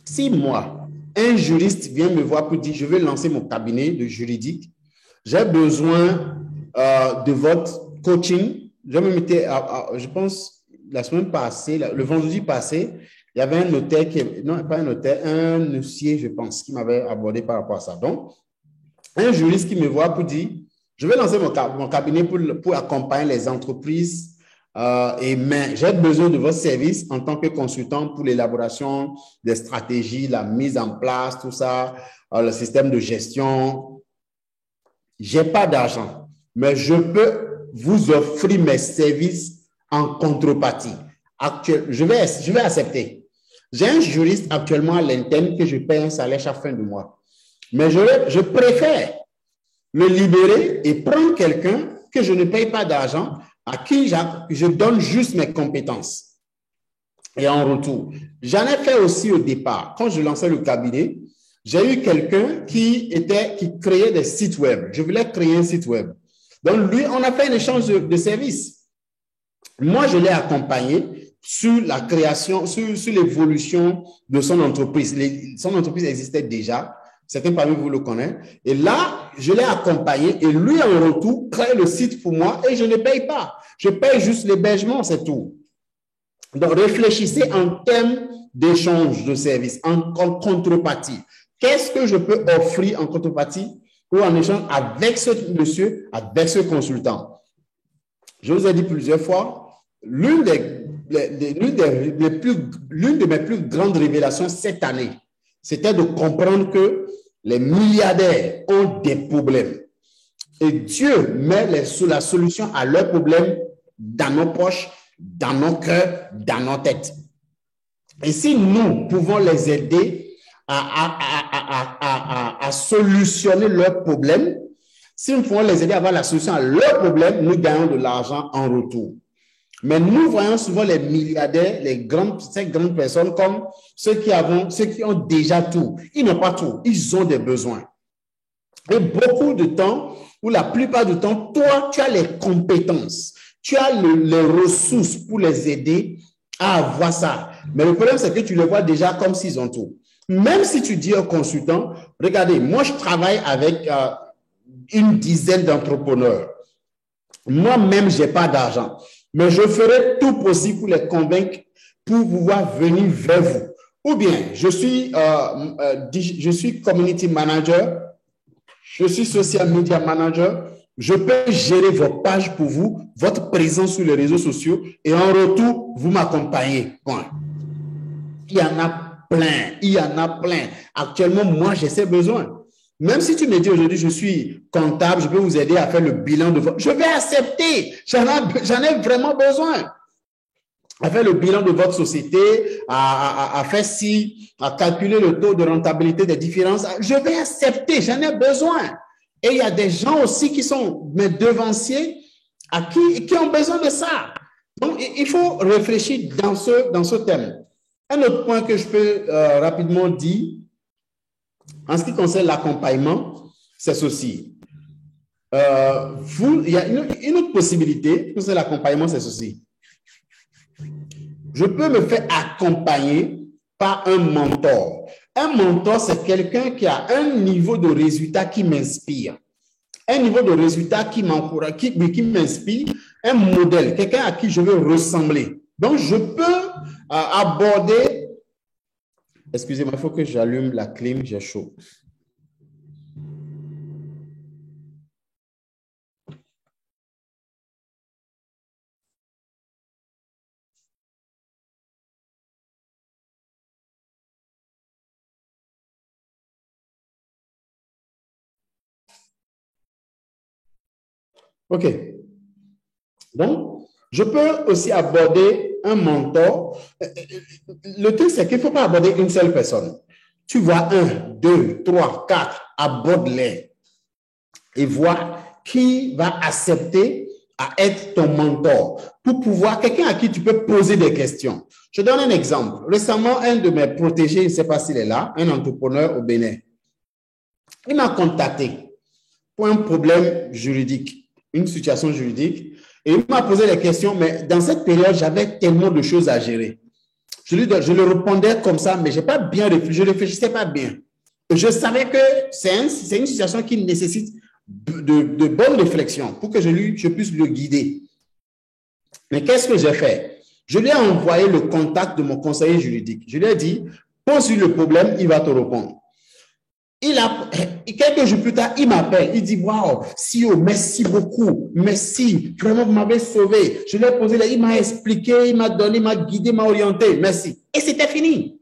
S1: Si moi, un juriste vient me voir pour dire, je vais lancer mon cabinet de juridique, j'ai besoin de votre coaching. Je pense, la semaine passée, le vendredi passé, il y avait un notaire un huissier, je pense, qui m'avait abordé par rapport à ça. Donc, un juriste qui me voit pour dire, je vais lancer mon cabinet pour accompagner les entreprises mais j'ai besoin de votre service en tant que consultant pour l'élaboration des stratégies, la mise en place, tout ça, le système de gestion. Je n'ai pas d'argent, mais je peux vous offrir mes services en contrepartie. Je vais accepter. J'ai un juriste actuellement à l'interne que je paye un salaire chaque fin de mois. Mais je préfère le libérer et prendre quelqu'un que je ne paye pas d'argent, à qui je donne juste mes compétences. Et en retour, j'en ai fait aussi au départ. Quand je lançais le cabinet, j'ai eu quelqu'un qui créait des sites web. Je voulais créer un site web. Donc, lui, on a fait un échange de services. Moi, je l'ai accompagné sur la création, sur l'évolution de son entreprise. Son entreprise existait déjà. Certains parmi vous le connaissent. Et là, je l'ai accompagné et lui, en retour, crée le site pour moi et je ne paye pas. Je paye juste l'hébergement, c'est tout. Donc, réfléchissez en termes d'échange de services, en contrepartie. Qu'est-ce que je peux offrir en contrepartie ou en échange avec ce monsieur, avec ce consultant? Je vous ai dit plusieurs fois, l'une de mes plus grandes révélations cette année, c'était de comprendre que les milliardaires ont des problèmes. Et Dieu met la solution à leurs problèmes dans nos poches, dans nos cœurs, dans nos têtes. Et si nous pouvons les aider à solutionner leurs problèmes, si nous pouvons les aider à avoir la solution à leurs problèmes, nous gagnons de l'argent en retour. Mais nous voyons souvent les milliardaires, ces grandes personnes comme ceux qui ont déjà tout. Ils n'ont pas tout, ils ont des besoins. Et beaucoup de temps, ou la plupart du temps, toi, tu as les compétences, tu as les ressources pour les aider à avoir ça. Mais le problème, c'est que tu les vois déjà comme s'ils ont tout. Même si tu dis au consultant, regardez, moi, je travaille avec une dizaine d'entrepreneurs. Moi-même, je n'ai pas d'argent. Mais je ferai tout possible pour les convaincre pour pouvoir venir vers vous. Ou bien, je suis community manager, je suis social media manager, je peux gérer vos pages pour vous, votre présence sur les réseaux sociaux et en retour, vous m'accompagnez. Point. Il y en a plein. Actuellement, moi, j'ai ces besoins. Même si tu me dis aujourd'hui, je suis comptable, je peux vous aider à faire le bilan de votre... Je vais accepter. J'en ai vraiment besoin. À faire le bilan de votre société, à calculer le taux de rentabilité des différences. Je vais accepter. J'en ai besoin. Et il y a des gens aussi qui sont mes devanciers qui ont besoin de ça. Donc, il faut réfléchir dans ce thème. Un autre point que je peux rapidement dire, en ce qui concerne l'accompagnement, c'est ceci. Il y a une autre possibilité pour l'accompagnement, c'est ceci. Je peux me faire accompagner par un mentor. Un mentor, c'est quelqu'un qui a un niveau de résultat qui m'inspire. Un niveau de résultat qui m'encourage, qui m'inspire, un modèle, quelqu'un à qui je veux ressembler. Donc, je peux aborder... Excusez-moi, il faut que j'allume la clim, j'ai chaud. OK. Donc, je peux aussi aborder un mentor. Le truc, c'est qu'il ne faut pas aborder une seule personne. Tu vois 1, 2, 3, 4, aborde-les et vois qui va accepter à être ton mentor pour pouvoir, quelqu'un à qui tu peux poser des questions. Je donne un exemple. Récemment, un de mes protégés, je ne sais pas s'il est là, un entrepreneur au Bénin, il m'a contacté pour un problème juridique, une situation juridique, et il m'a posé des questions, mais dans cette période, j'avais tellement de choses à gérer. Je le répondais comme ça, mais je n'ai pas bien réfléchi, je ne réfléchissais pas bien. Et je savais que c'est une situation qui nécessite de bonnes réflexions pour que je puisse le guider. Mais qu'est-ce que j'ai fait? Je lui ai envoyé le contact de mon conseiller juridique. Je lui ai dit, pose-lui le problème, il va te répondre. Quelques jours plus tard, il m'appelle, il dit, waouh, CEO, merci beaucoup, merci, vraiment, vous m'avez sauvé. Je lui ai posé, il m'a expliqué, il m'a donné, il m'a guidé, il m'a orienté, merci. Et c'était fini.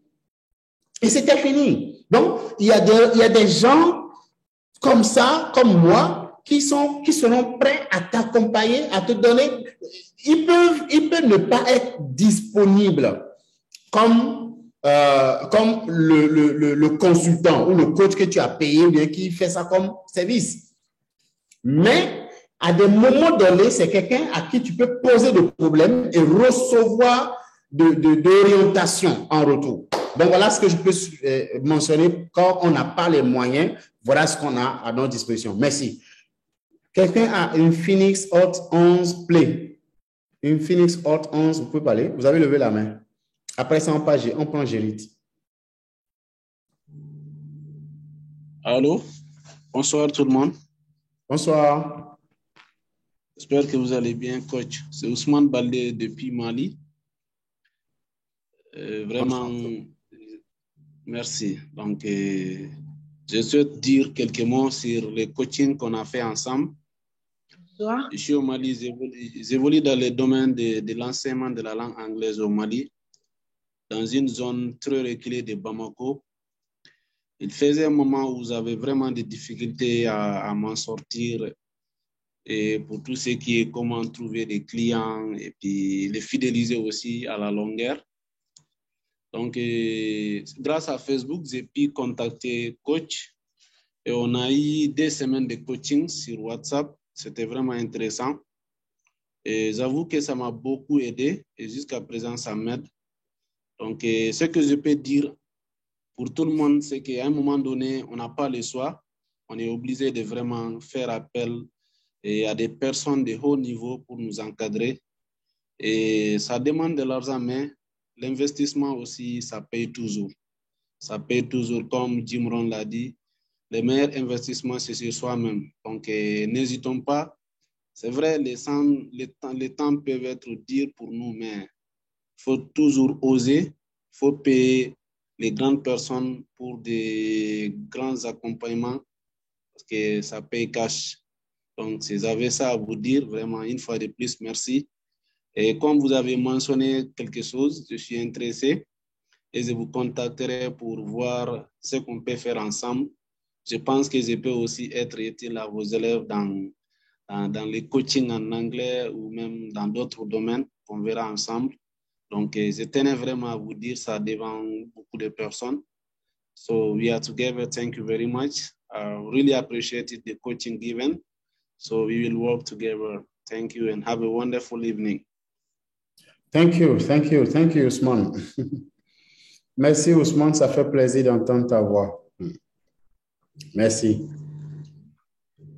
S1: Et c'était fini. Donc, il y a des gens comme ça, comme moi, qui seront prêts à t'accompagner, à te donner. Ils peuvent ne pas être disponibles comme le consultant ou le coach que tu as payé ou bien qui fait ça comme service. Mais à des moments donnés, c'est quelqu'un à qui tu peux poser des problèmes et recevoir d'orientation en retour. Donc, voilà ce que je peux mentionner quand on n'a pas les moyens. Voilà ce qu'on a à notre disposition. Merci. Quelqu'un a une Phoenix Hot 11 Play. Une Phoenix Hot 11, vous pouvez parler. Vous avez levé la main. Après ça, on prend Gérit.
S5: Allô? Bonsoir tout le monde.
S1: Bonsoir.
S5: J'espère que vous allez bien, coach. C'est Ousmane Baldé depuis Mali. Vraiment, merci. Donc, je souhaite dire quelques mots sur le coaching qu'on a fait ensemble.
S2: Bonsoir.
S5: Je suis au Mali, j'évolue dans le domaine de l'enseignement de la langue anglaise au Mali, dans une zone très reculée de Bamako. Il faisait un moment où j'avais vraiment des difficultés à m'en sortir, et pour tout ce qui est comment trouver des clients et puis les fidéliser aussi à la longueur. Donc, grâce à Facebook, j'ai pu contacter coach et on a eu 2 semaines de coaching sur WhatsApp. C'était vraiment intéressant. Et j'avoue que ça m'a beaucoup aidé et jusqu'à présent, ça m'aide. Donc, ce que je peux dire pour tout le monde, c'est qu'à un moment donné, on n'a pas le choix. On est obligé de vraiment faire appel à des personnes de haut niveau pour nous encadrer. Et ça demande de l'argent, mais l'investissement aussi, ça paye toujours. Ça paye toujours, comme Jim Rohn l'a dit. Le meilleur investissement, c'est sur soi-même. Donc, n'hésitons pas. C'est vrai, les temps peuvent être durs pour nous, mais il faut toujours oser. Il faut payer les grandes personnes pour des grands accompagnements parce que ça paye cash. Donc, si j'avais ça à vous dire, vraiment, une fois de plus, merci. Et comme vous avez mentionné quelque chose, je suis intéressé et je vous contacterai pour voir ce qu'on peut faire ensemble. Je pense que je peux aussi être utile à vos élèves dans les coachings en anglais ou même dans d'autres domaines qu'on verra ensemble. Donc, je tenais vraiment à vous dire ça devant beaucoup de personnes. So, we are together. Thank you very much. I really appreciated the coaching given. So, we will work together. Thank you and have a wonderful evening.
S1: Thank you, Ousmane. Merci, Ousmane. Ça fait plaisir d'entendre ta voix. Merci.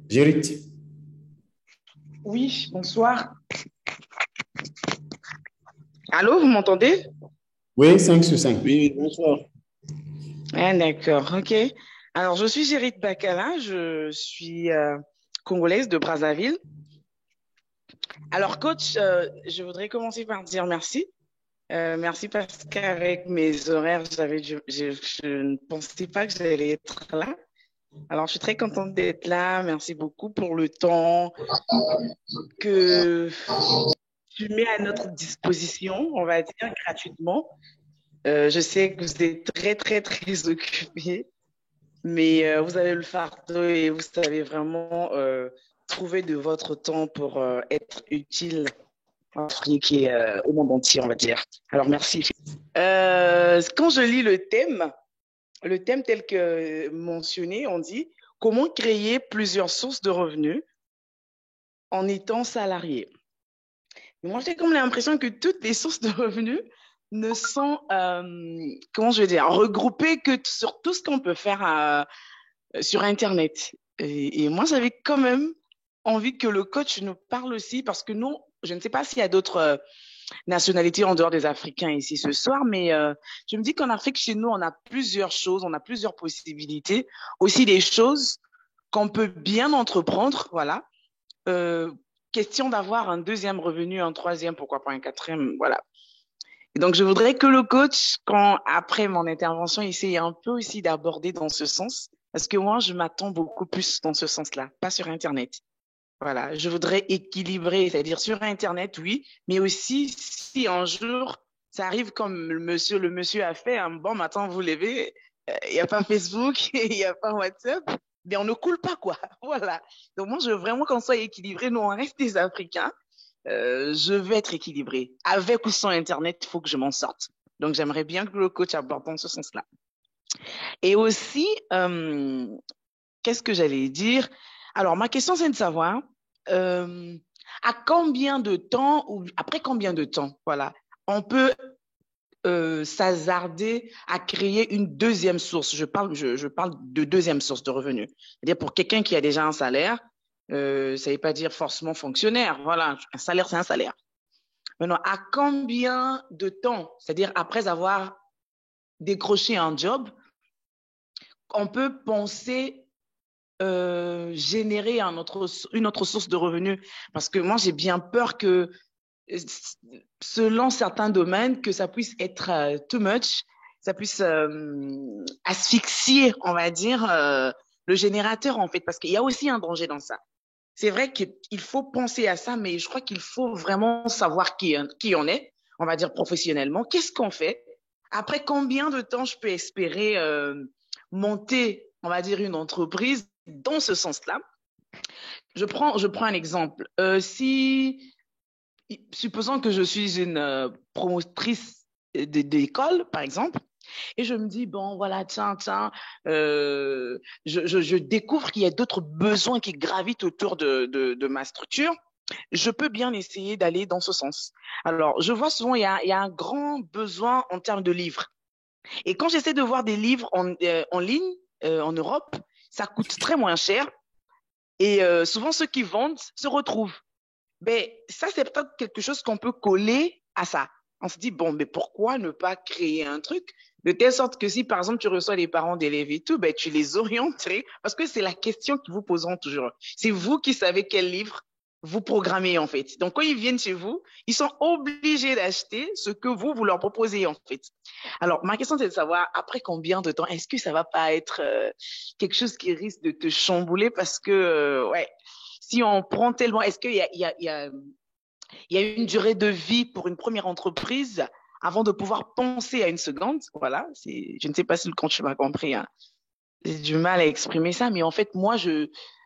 S1: Gérit.
S2: Oui, bonsoir. Allô, vous m'entendez?
S1: Oui, 5 sur 5.
S5: Oui, bonsoir.
S2: Ah, d'accord, ok. Alors, je suis Gérit Bakala, je suis congolaise de Brazzaville. Alors, coach, je voudrais commencer par dire merci. Merci parce qu'avec mes horaires, je ne pensais pas que j'allais être là. Alors, je suis très contente d'être là. Merci beaucoup pour le temps que tu mets à notre disposition, on va dire gratuitement. Je sais que vous êtes très, très, très occupés, mais vous avez le fardeau et vous savez vraiment trouver de votre temps pour être utile en Afrique et au monde entier, on va dire. Alors, merci. Quand je lis le thème, le thème tel que mentionné, on dit comment créer plusieurs sources de revenus en étant salarié. Et moi, j'ai comme l'impression que toutes les sources de revenus ne sont, comment je vais dire, regroupées que sur tout ce qu'on peut faire sur Internet. Et moi, j'avais quand même envie que le coach nous parle aussi, parce que nous, je ne sais pas s'il y a d'autres nationalités en dehors des Africains ici ce soir, mais je me dis qu'en Afrique, chez nous, on a plusieurs choses, on a plusieurs possibilités, aussi des choses qu'on peut bien entreprendre, voilà. Question d'avoir un deuxième revenu, un troisième, pourquoi pas un quatrième, voilà. Et donc, je voudrais que le coach, après mon intervention, essaye un peu aussi d'aborder dans ce sens, parce que moi, je m'attends beaucoup plus dans ce sens-là, pas sur Internet. Voilà, je voudrais équilibrer, c'est-à-dire sur Internet, oui, mais aussi si un jour, ça arrive comme le monsieur a fait, un bon matin, vous levez, il n'y a pas Facebook, il n'y a pas WhatsApp, mais on ne coule pas, quoi. Voilà. Donc moi, je veux vraiment qu'on soit équilibré. Nous, on reste des Africains. Je veux être équilibré. Avec ou sans Internet, il faut que je m'en sorte. Donc, j'aimerais bien que le coach aborde dans ce sens-là. Et aussi, qu'est-ce que j'allais dire? Alors, ma question, c'est de savoir à combien de temps ou après combien de temps, voilà, on peut s'hasarder à créer une deuxième source. Je parle de deuxième source de revenus. C'est-à-dire pour quelqu'un qui a déjà un salaire, ça ne veut pas dire forcément fonctionnaire. Voilà, un salaire, c'est un salaire. Maintenant, à combien de temps, c'est-à-dire après avoir décroché un job, on peut penser générer une autre source de revenus? Parce que moi, j'ai bien peur que, selon certains domaines, que ça puisse être too much, ça puisse asphyxier, on va dire, le générateur, en fait, parce qu'il y a aussi un danger dans ça. C'est vrai qu'il faut penser à ça, mais je crois qu'il faut vraiment savoir qui on est, on va dire professionnellement. Qu'est-ce qu'on fait? Après combien de temps je peux espérer monter, on va dire, une entreprise dans ce sens-là? Je prends un exemple. Supposons que je suis une promotrice d'école, par exemple, et je me dis, bon, voilà, tiens, je découvre qu'il y a d'autres besoins qui gravitent autour de ma structure. Je peux bien essayer d'aller dans ce sens. Alors, je vois souvent, il y a un grand besoin en termes de livres. Et quand j'essaie de voir des livres en ligne, en Europe, ça coûte très moins cher. Et souvent, ceux qui vendent se retrouvent. Mais ça, c'est peut-être quelque chose qu'on peut coller à ça. On se dit, bon, mais pourquoi ne pas créer un truc de telle sorte que si, par exemple, tu reçois les parents d'élèves et tout, ben, tu les orienterais, parce que c'est la question qu'ils vous poseront toujours. C'est vous qui savez quel livre vous programmez, en fait. Donc, quand ils viennent chez vous, ils sont obligés d'acheter ce que vous leur proposez, en fait. Alors, ma question, c'est de savoir, après combien de temps, est-ce que ça va pas être quelque chose qui risque de te chambouler, parce que, ouais, si on prend tellement, est-ce qu'il y a une durée de vie pour une première entreprise avant de pouvoir penser à une seconde? Voilà, je ne sais pas si le coach m'a compris, hein. J'ai du mal à exprimer ça, mais en fait, moi,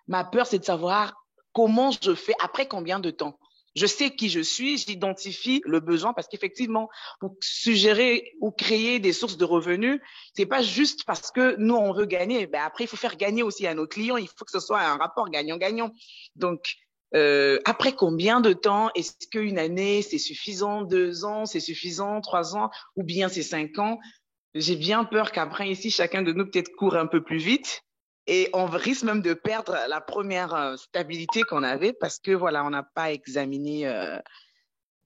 S2: ma peur, c'est de savoir comment je fais, après combien de temps. Je sais qui je suis, j'identifie le besoin, parce qu'effectivement, pour suggérer ou créer des sources de revenus, c'est pas juste parce que nous, on veut gagner. Ben après, il faut faire gagner aussi à nos clients. Il faut que ce soit un rapport gagnant-gagnant. Donc, après combien de temps? Est-ce qu'une année, c'est suffisant? 2 ans, c'est suffisant? 3 ans? Ou bien c'est 5 ans? J'ai bien peur qu'après, ici, chacun de nous peut-être court un peu plus vite. Et on risque même de perdre la première stabilité qu'on avait, parce que voilà, on n'a pas examiné,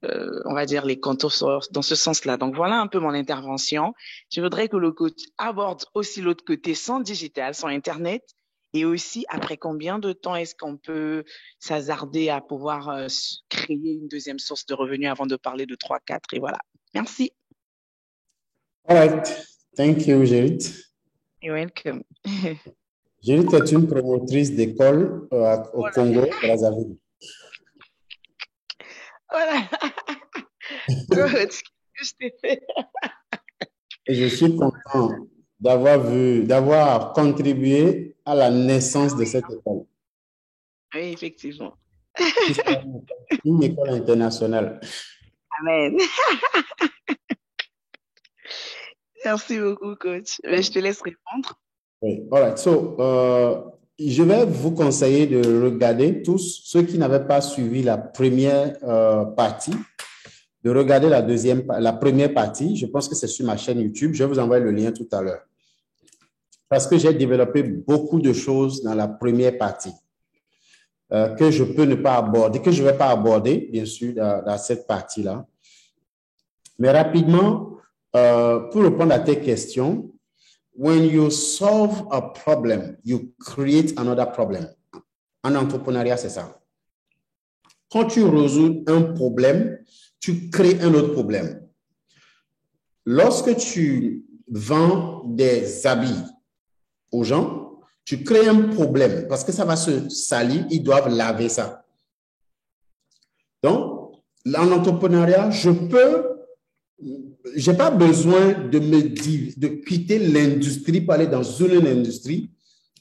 S2: on va dire, les contours dans ce sens-là. Donc voilà un peu mon intervention. Je voudrais que le coach aborde aussi l'autre côté, sans digital, sans Internet, et aussi après combien de temps est-ce qu'on peut s'hasarder à pouvoir créer une deuxième source de revenus avant de parler de 3, 4, et voilà. Merci.
S1: All right. Thank you, Jérite.
S2: You're welcome.
S1: Jérite est une promotrice d'école au Congo, Brazzaville.
S2: Voilà. Good. Je t'ai fait.
S1: Et je suis content d'avoir contribué à la naissance de cette école.
S2: Oui, effectivement.
S1: Une école internationale.
S2: Amen. Merci beaucoup, coach. Mais je te laisse répondre.
S1: Oui, all right. So, je vais vous conseiller de regarder tous ceux qui n'avaient pas suivi la première partie, de regarder la première partie. Je pense que c'est sur ma chaîne YouTube. Je vais vous envoyer le lien tout à l'heure. Parce que j'ai développé beaucoup de choses dans la première partie que je peux ne pas aborder, que je ne vais pas aborder, bien sûr, dans cette partie-là. Mais rapidement, pour répondre à tes questions, when you solve a problem, you create another problem. En entrepreneuriat, c'est ça. Quand tu résous un problème, tu crées un autre problème. Lorsque tu vends des habits aux gens, tu crées un problème parce que ça va se salir, ils doivent laver ça. Donc, en entrepreneuriat, je n'ai pas besoin de quitter l'industrie pour aller dans une industrie.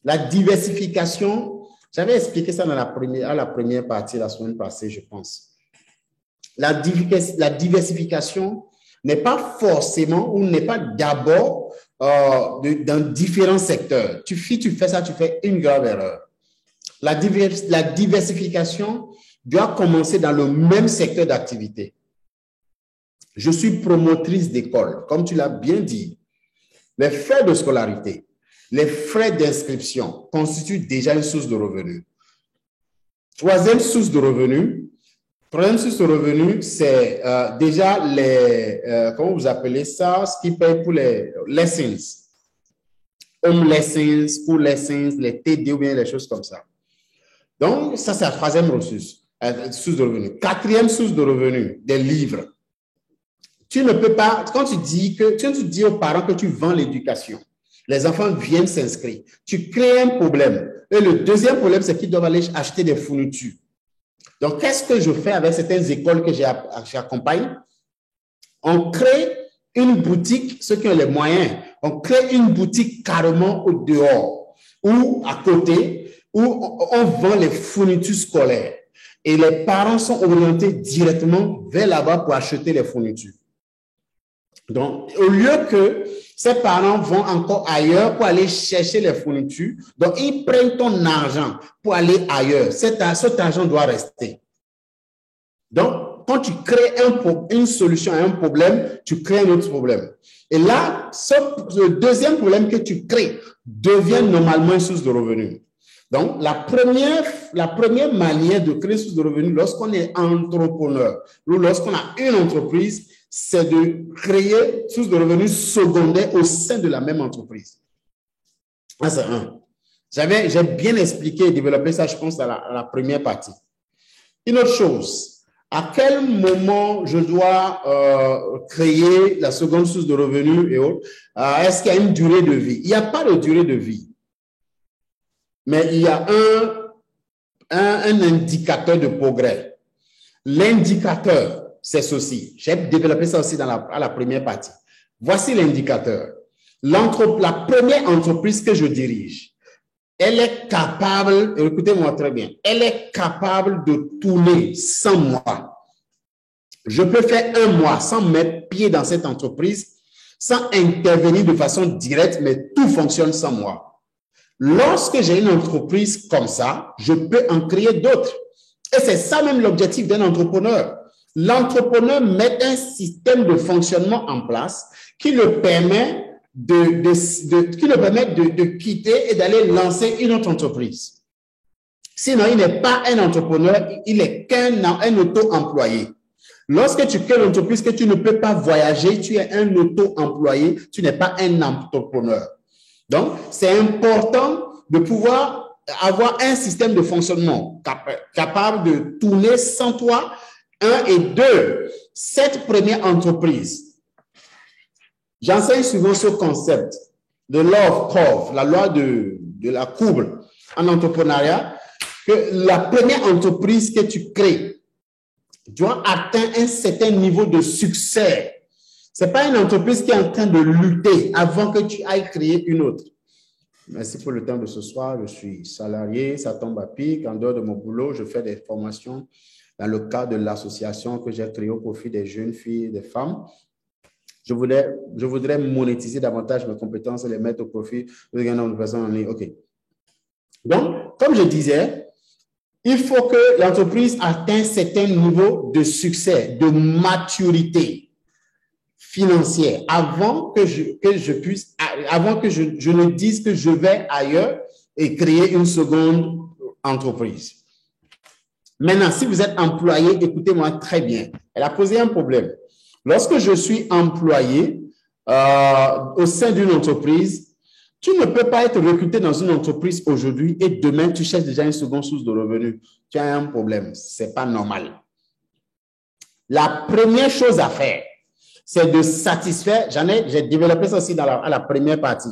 S1: La diversification, j'avais expliqué ça à la première partie la semaine passée, je pense. La diversification n'est pas forcément ou n'est pas d'abord dans différents secteurs. Tu fais ça, tu fais une grave erreur. La diversification doit commencer dans le même secteur d'activité. Je suis promotrice d'école, comme tu l'as bien dit. Les frais de scolarité, les frais d'inscription constituent déjà une source de revenus. Troisième source de revenus, c'est déjà les, comment vous appelez ça, ce qui paye pour les lessons, home lessons, school lessons, les TD ou bien les choses comme ça. Donc, ça, c'est la troisième source de revenus. Quatrième source de revenus, des livres. Tu ne peux pas, quand tu dis aux parents que tu vends l'éducation, les enfants viennent s'inscrire, tu crées un problème. Et le deuxième problème, c'est qu'ils doivent aller acheter des fournitures. Donc, qu'est-ce que je fais avec certaines écoles que j'accompagne? On crée une boutique, ceux qui ont les moyens, on crée une boutique carrément au dehors ou à côté où on vend les fournitures scolaires. Et les parents sont orientés directement vers là-bas pour acheter les fournitures. Donc, au lieu que ces parents vont encore ailleurs pour aller chercher les fournitures, donc ils prennent ton argent pour aller ailleurs. Cet argent doit rester. Donc, quand tu crées une solution à un problème, tu crées un autre problème. Et là, le deuxième problème que tu crées devient normalement une source de revenus. Donc, la première manière de créer une source de revenus lorsqu'on est entrepreneur ou lorsqu'on a une entreprise, c'est de créer une source de revenus secondaire au sein de la même entreprise. Ça, c'est un. J'ai bien expliqué et développé ça, je pense, à la première partie. Une autre chose, à quel moment je dois créer la seconde source de revenus et autres? Est-ce qu'il y a une durée de vie? Il n'y a pas de durée de vie. Mais il y a un indicateur de progrès. L'indicateur, c'est ceci. J'ai développé ça aussi à la première partie. Voici l'indicateur. La première entreprise que je dirige, elle est capable, écoutez-moi très bien, elle est capable de tourner 100 mois. Je peux faire 1 mois sans mettre pied dans cette entreprise, sans intervenir de façon directe, mais tout fonctionne 100 mois. Lorsque j'ai une entreprise comme ça, je peux en créer d'autres. Et c'est ça même l'objectif d'un entrepreneur. L'entrepreneur met un système de fonctionnement en place qui le permet de quitter et d'aller lancer une autre entreprise. Sinon, il n'est pas un entrepreneur, il est un auto-employé. Lorsque tu crées une entreprise que tu ne peux pas voyager, tu es un auto-employé, tu n'es pas un entrepreneur. Donc, c'est important de pouvoir avoir un système de fonctionnement capable de tourner sans toi. 1 et 2, cette première entreprise, j'enseigne souvent ce concept de law of curve, la loi de la courbe en entrepreneuriat, que la première entreprise que tu crées doit atteindre un certain niveau de succès. Ce n'est pas une entreprise qui est en train de lutter avant que tu ailles créer une autre. Merci pour le temps de ce soir. Je suis salarié, ça tombe à pic. En dehors de mon boulot, je fais des formations dans le cadre de l'association que j'ai créée au profit des jeunes filles et des femmes. Je voudrais monétiser davantage mes compétences et les mettre au profit d'un nombre de personnes en ligne. OK. Donc, comme je disais, il faut que l'entreprise atteigne un certain niveau de succès, de maturité financière avant que je ne dise que je vais ailleurs et créer une seconde entreprise. Maintenant, si vous êtes employé, écoutez-moi très bien. Elle a posé un problème. Lorsque je suis employé au sein d'une entreprise, tu ne peux pas être recruté dans une entreprise aujourd'hui et demain, tu cherches déjà une seconde source de revenus. Tu as un problème. Ce n'est pas normal. La première chose à faire, c'est de satisfaire, j'ai développé ça aussi à la première partie.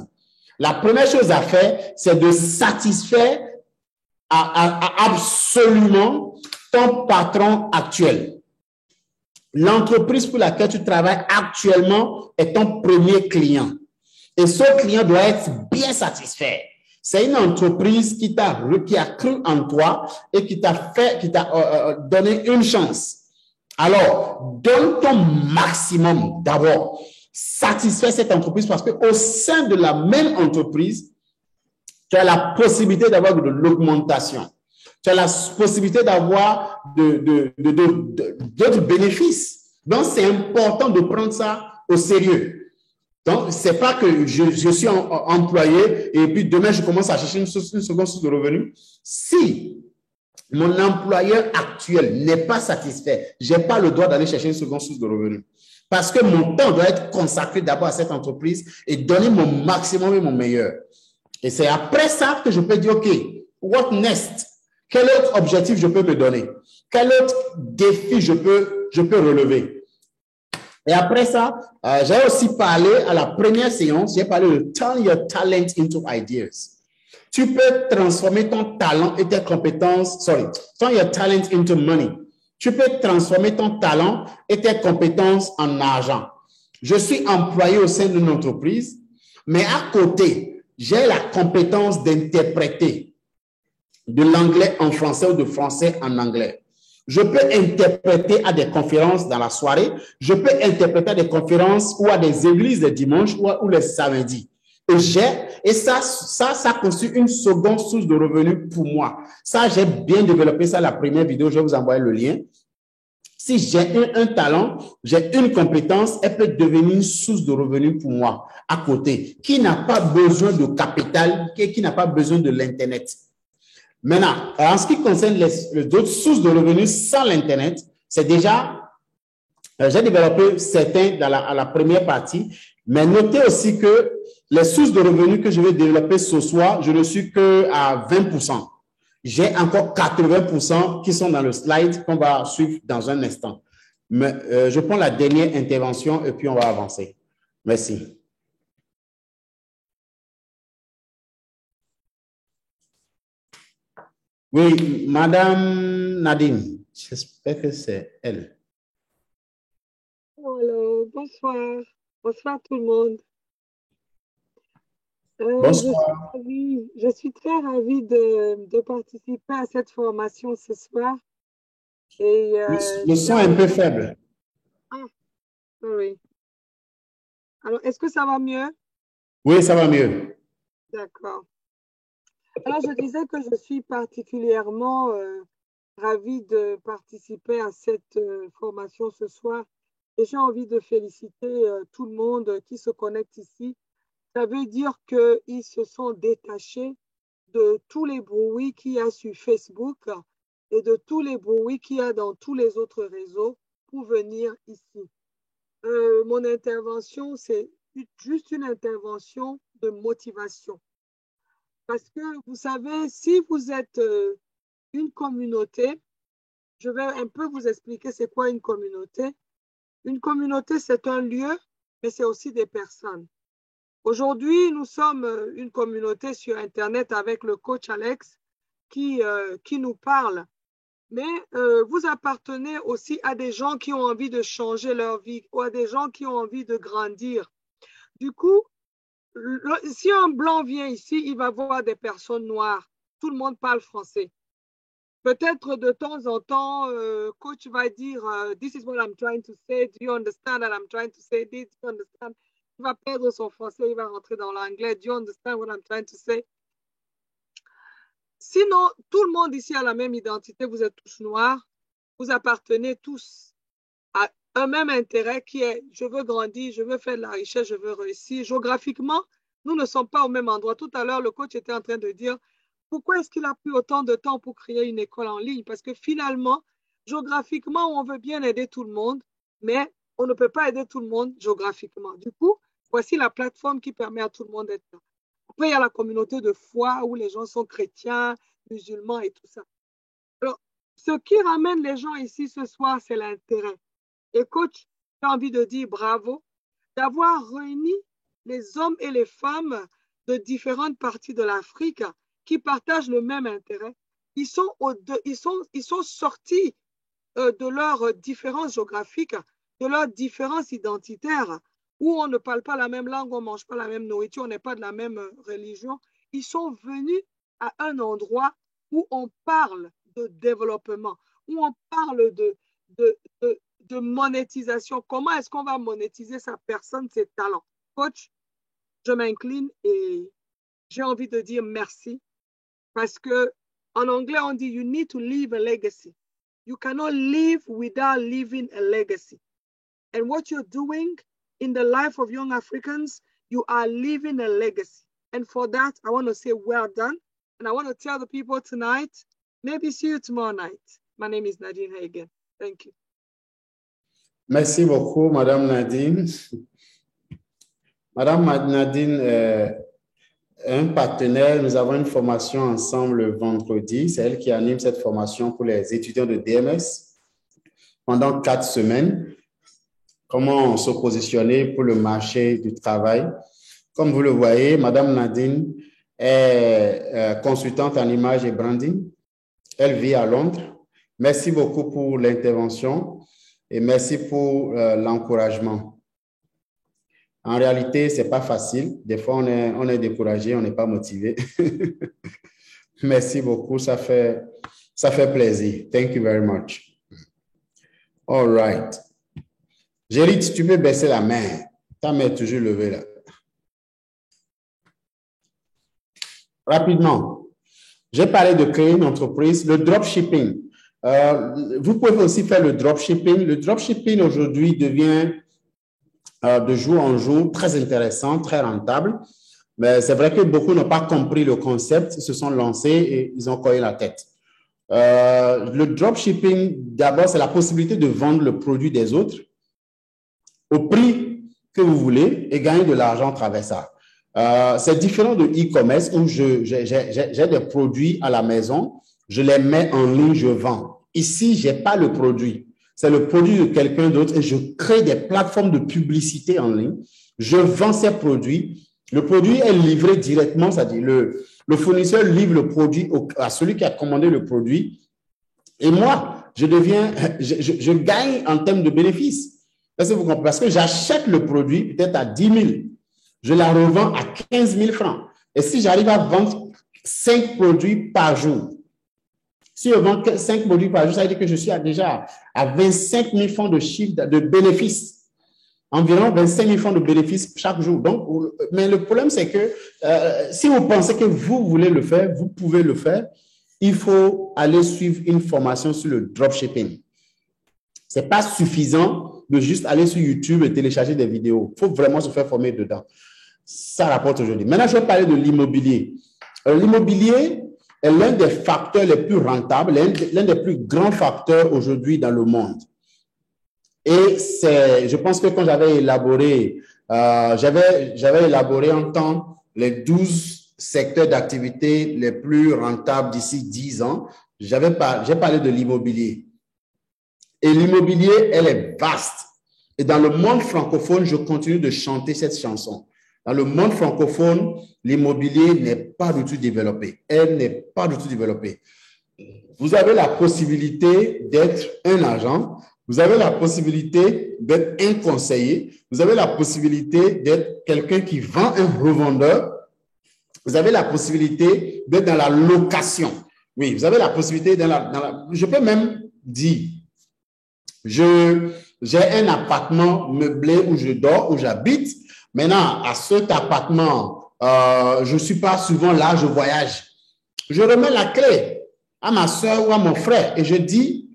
S1: La première chose à faire, c'est de satisfaire absolument ton patron actuel. L'entreprise pour laquelle tu travailles actuellement est ton premier client. Et ce client doit être bien satisfait. C'est une entreprise qui a cru en toi et qui t'a donné une chance. Alors, donne ton maximum d'abord. Satisfais cette entreprise parce qu'au sein de la même entreprise, tu as la possibilité d'avoir de l'augmentation. Tu as la possibilité d'avoir d'autres bénéfices. Donc, c'est important de prendre ça au sérieux. Donc, ce n'est pas que je suis employé et puis demain, je commence à chercher une seconde source de revenus. Si mon employeur actuel n'est pas satisfait, je n'ai pas le droit d'aller chercher une seconde source de revenus. Parce que mon temps doit être consacré d'abord à cette entreprise et donner mon maximum et mon meilleur. Et c'est après ça que je peux dire, OK, what next? Quel autre objectif je peux me donner? Quel autre défi je peux relever? Et après ça, j'ai aussi parlé à la première séance, j'ai parlé de turn your talent into ideas. Tu peux transformer ton talent et tes compétences, turn your talent into money. Tu peux transformer ton talent et tes compétences en argent. Je suis employé au sein d'une entreprise, mais à côté, j'ai la compétence d'interpréter de l'anglais en français ou de français en anglais. Je peux interpréter à des conférences dans la soirée. Je peux interpréter à des conférences ou à des églises les dimanches ou les samedis. Et ça constitue une seconde source de revenus pour moi. Ça, j'ai bien développé ça la première vidéo. Je vais vous envoyer le lien. Si j'ai un talent, j'ai une compétence, elle peut devenir une source de revenus pour moi à côté, qui n'a pas besoin de capital, qui n'a pas besoin de l'Internet. Maintenant, en ce qui concerne les autres sources de revenus sans l'Internet, c'est déjà, j'ai développé certains à la première partie, mais notez aussi que les sources de revenus que je vais développer ce soir, je ne suis qu'à 20%. J'ai encore 80% qui sont dans le slide qu'on va suivre dans un instant. Mais je prends la dernière intervention et puis on va avancer. Merci. Oui, Madame Nadine, j'espère que c'est elle.
S6: Alors, bonsoir. Bonsoir tout le monde.
S1: Bonsoir.
S6: Je suis très ravie de participer à cette formation ce soir. Et,
S1: le son est un peu faible.
S6: Ah, oui. Alors, est-ce que ça va mieux?
S1: Oui, ça va mieux.
S6: D'accord. Alors, je disais que je suis particulièrement ravie de participer à cette formation ce soir. Et j'ai envie de féliciter tout le monde qui se connecte ici. Ça veut dire qu'ils se sont détachés de tous les bruits qu'il y a sur Facebook et de tous les bruits qu'il y a dans tous les autres réseaux pour venir ici. Mon intervention, c'est juste une intervention de motivation. Parce que vous savez, si vous êtes une communauté, je vais un peu vous expliquer c'est quoi une communauté. Une communauté, c'est un lieu, mais c'est aussi des personnes. Aujourd'hui, nous sommes une communauté sur Internet avec le coach Alex qui nous parle. Mais vous appartenez aussi à des gens qui ont envie de changer leur vie ou à des gens qui ont envie de grandir. Du coup, si un blanc vient ici, il va voir des personnes noires. Tout le monde parle français. Peut-être de temps en temps, coach va dire this is what I'm trying to say. Do you understand that I'm trying to say this? Do you understand? Il va perdre son français, il va rentrer dans l'anglais. Do you understand what I'm trying to say? Sinon, tout le monde ici a la même identité. Vous êtes tous noirs. Vous appartenez tous à un même intérêt qui est je veux grandir, je veux faire de la richesse, je veux réussir. Géographiquement, nous ne sommes pas au même endroit. Tout à l'heure, le coach était en train de dire pourquoi est-ce qu'il a pris autant de temps pour créer une école en ligne? Parce que finalement, géographiquement, on veut bien aider tout le monde, mais on ne peut pas aider tout le monde géographiquement. Du coup, voici la plateforme qui permet à tout le monde d'être là. Après, il y a la communauté de foi où les gens sont chrétiens, musulmans et tout ça. Alors, ce qui ramène les gens ici ce soir, c'est l'intérêt. Et coach, j'ai envie de dire bravo d'avoir réuni les hommes et les femmes de différentes parties de l'Afrique qui partagent le même intérêt. Ils sont sortis de leurs différences géographiques, de leurs différences identitaires, où on ne parle pas la même langue, on ne mange pas la même nourriture, on n'est pas de la même religion. Ils sont venus à un endroit où on parle de développement, où on parle de monétisation. Comment est-ce qu'on va monétiser sa personne, ses talents? Coach, je m'incline et j'ai envie de dire merci. Parce que en anglais, on dit you need to leave a legacy. You cannot live without leaving a legacy. And what you're doing in the life of young Africans, you are leaving a legacy. And for that, I want to say well done. And I want to tell the people tonight, maybe see you tomorrow night. My name is Nadine Hagen. Thank you.
S1: Merci beaucoup, Madame Nadine. Madame Nadine, un partenaire, nous avons une formation ensemble le vendredi. C'est elle qui anime cette formation pour les étudiants de DMS pendant 4 semaines. Comment se positionner pour le marché du travail. Comme vous le voyez, Madame Nadine est consultante en image et branding. Elle vit à Londres. Merci beaucoup pour l'intervention et merci pour l'encouragement. En réalité, ce n'est pas facile. Des fois, on est découragé, on n'est pas motivé. Merci beaucoup, ça fait plaisir. Thank you very much. All right. Gérit, tu peux baisser la main. Ta main est toujours levée là. Rapidement, j'ai parlé de créer une entreprise, le dropshipping. Vous pouvez aussi faire le dropshipping. Le dropshipping aujourd'hui devient de jour en jour très intéressant, très rentable. Mais c'est vrai que beaucoup n'ont pas compris le concept, ils se sont lancés et ils ont collé la tête. Le dropshipping, d'abord, c'est la possibilité de vendre le produit des autres au prix que vous voulez et gagner de l'argent à travers ça. C'est différent de e-commerce où j'ai des produits à la maison, je les mets en ligne, je vends. Ici, je n'ai pas le produit. C'est le produit de quelqu'un d'autre et je crée des plateformes de publicité en ligne. Je vends ces produits. Le produit est livré directement, c'est-à-dire le fournisseur livre le produit à celui qui a commandé le produit. Et moi, je gagne en termes de bénéfices. Parce que j'achète le produit peut-être à 10 000. Je la revends à 15 000 francs. Et si j'arrive à vendre 5 produits par jour, si je vends 5 produits par jour, ça veut dire que je suis déjà à 25 000 francs de chiffre de bénéfices. Environ 25 000 francs de bénéfices chaque jour. Donc, mais le problème, c'est que si vous pensez que vous voulez le faire, vous pouvez le faire. Il faut aller suivre une formation sur le dropshipping. Ce n'est pas suffisant de juste aller sur YouTube et télécharger des vidéos. Il faut vraiment se faire former dedans. Ça rapporte aujourd'hui. Maintenant, je vais parler de l'immobilier. L'immobilier est l'un des facteurs les plus rentables, l'un des plus grands facteurs aujourd'hui dans le monde. Et je pense que quand j'avais élaboré, j'avais élaboré en temps les 12 secteurs d'activité les plus rentables d'ici 10 ans, j'ai parlé de l'immobilier. Et l'immobilier, elle est vaste. Et dans le monde francophone, je continue de chanter cette chanson. Dans le monde francophone, l'immobilier n'est pas du tout développé. Elle n'est pas du tout développée. Vous avez la possibilité d'être un agent. Vous avez la possibilité d'être un conseiller. Vous avez la possibilité d'être quelqu'un qui vend un revendeur. Vous avez la possibilité d'être dans la location. Oui, vous avez la possibilité, je peux même dire, j'ai un appartement meublé où je dors, où j'habite. Maintenant, à cet appartement, je ne suis pas souvent là, je voyage. Je remets la clé à ma soeur ou à mon frère et je dis,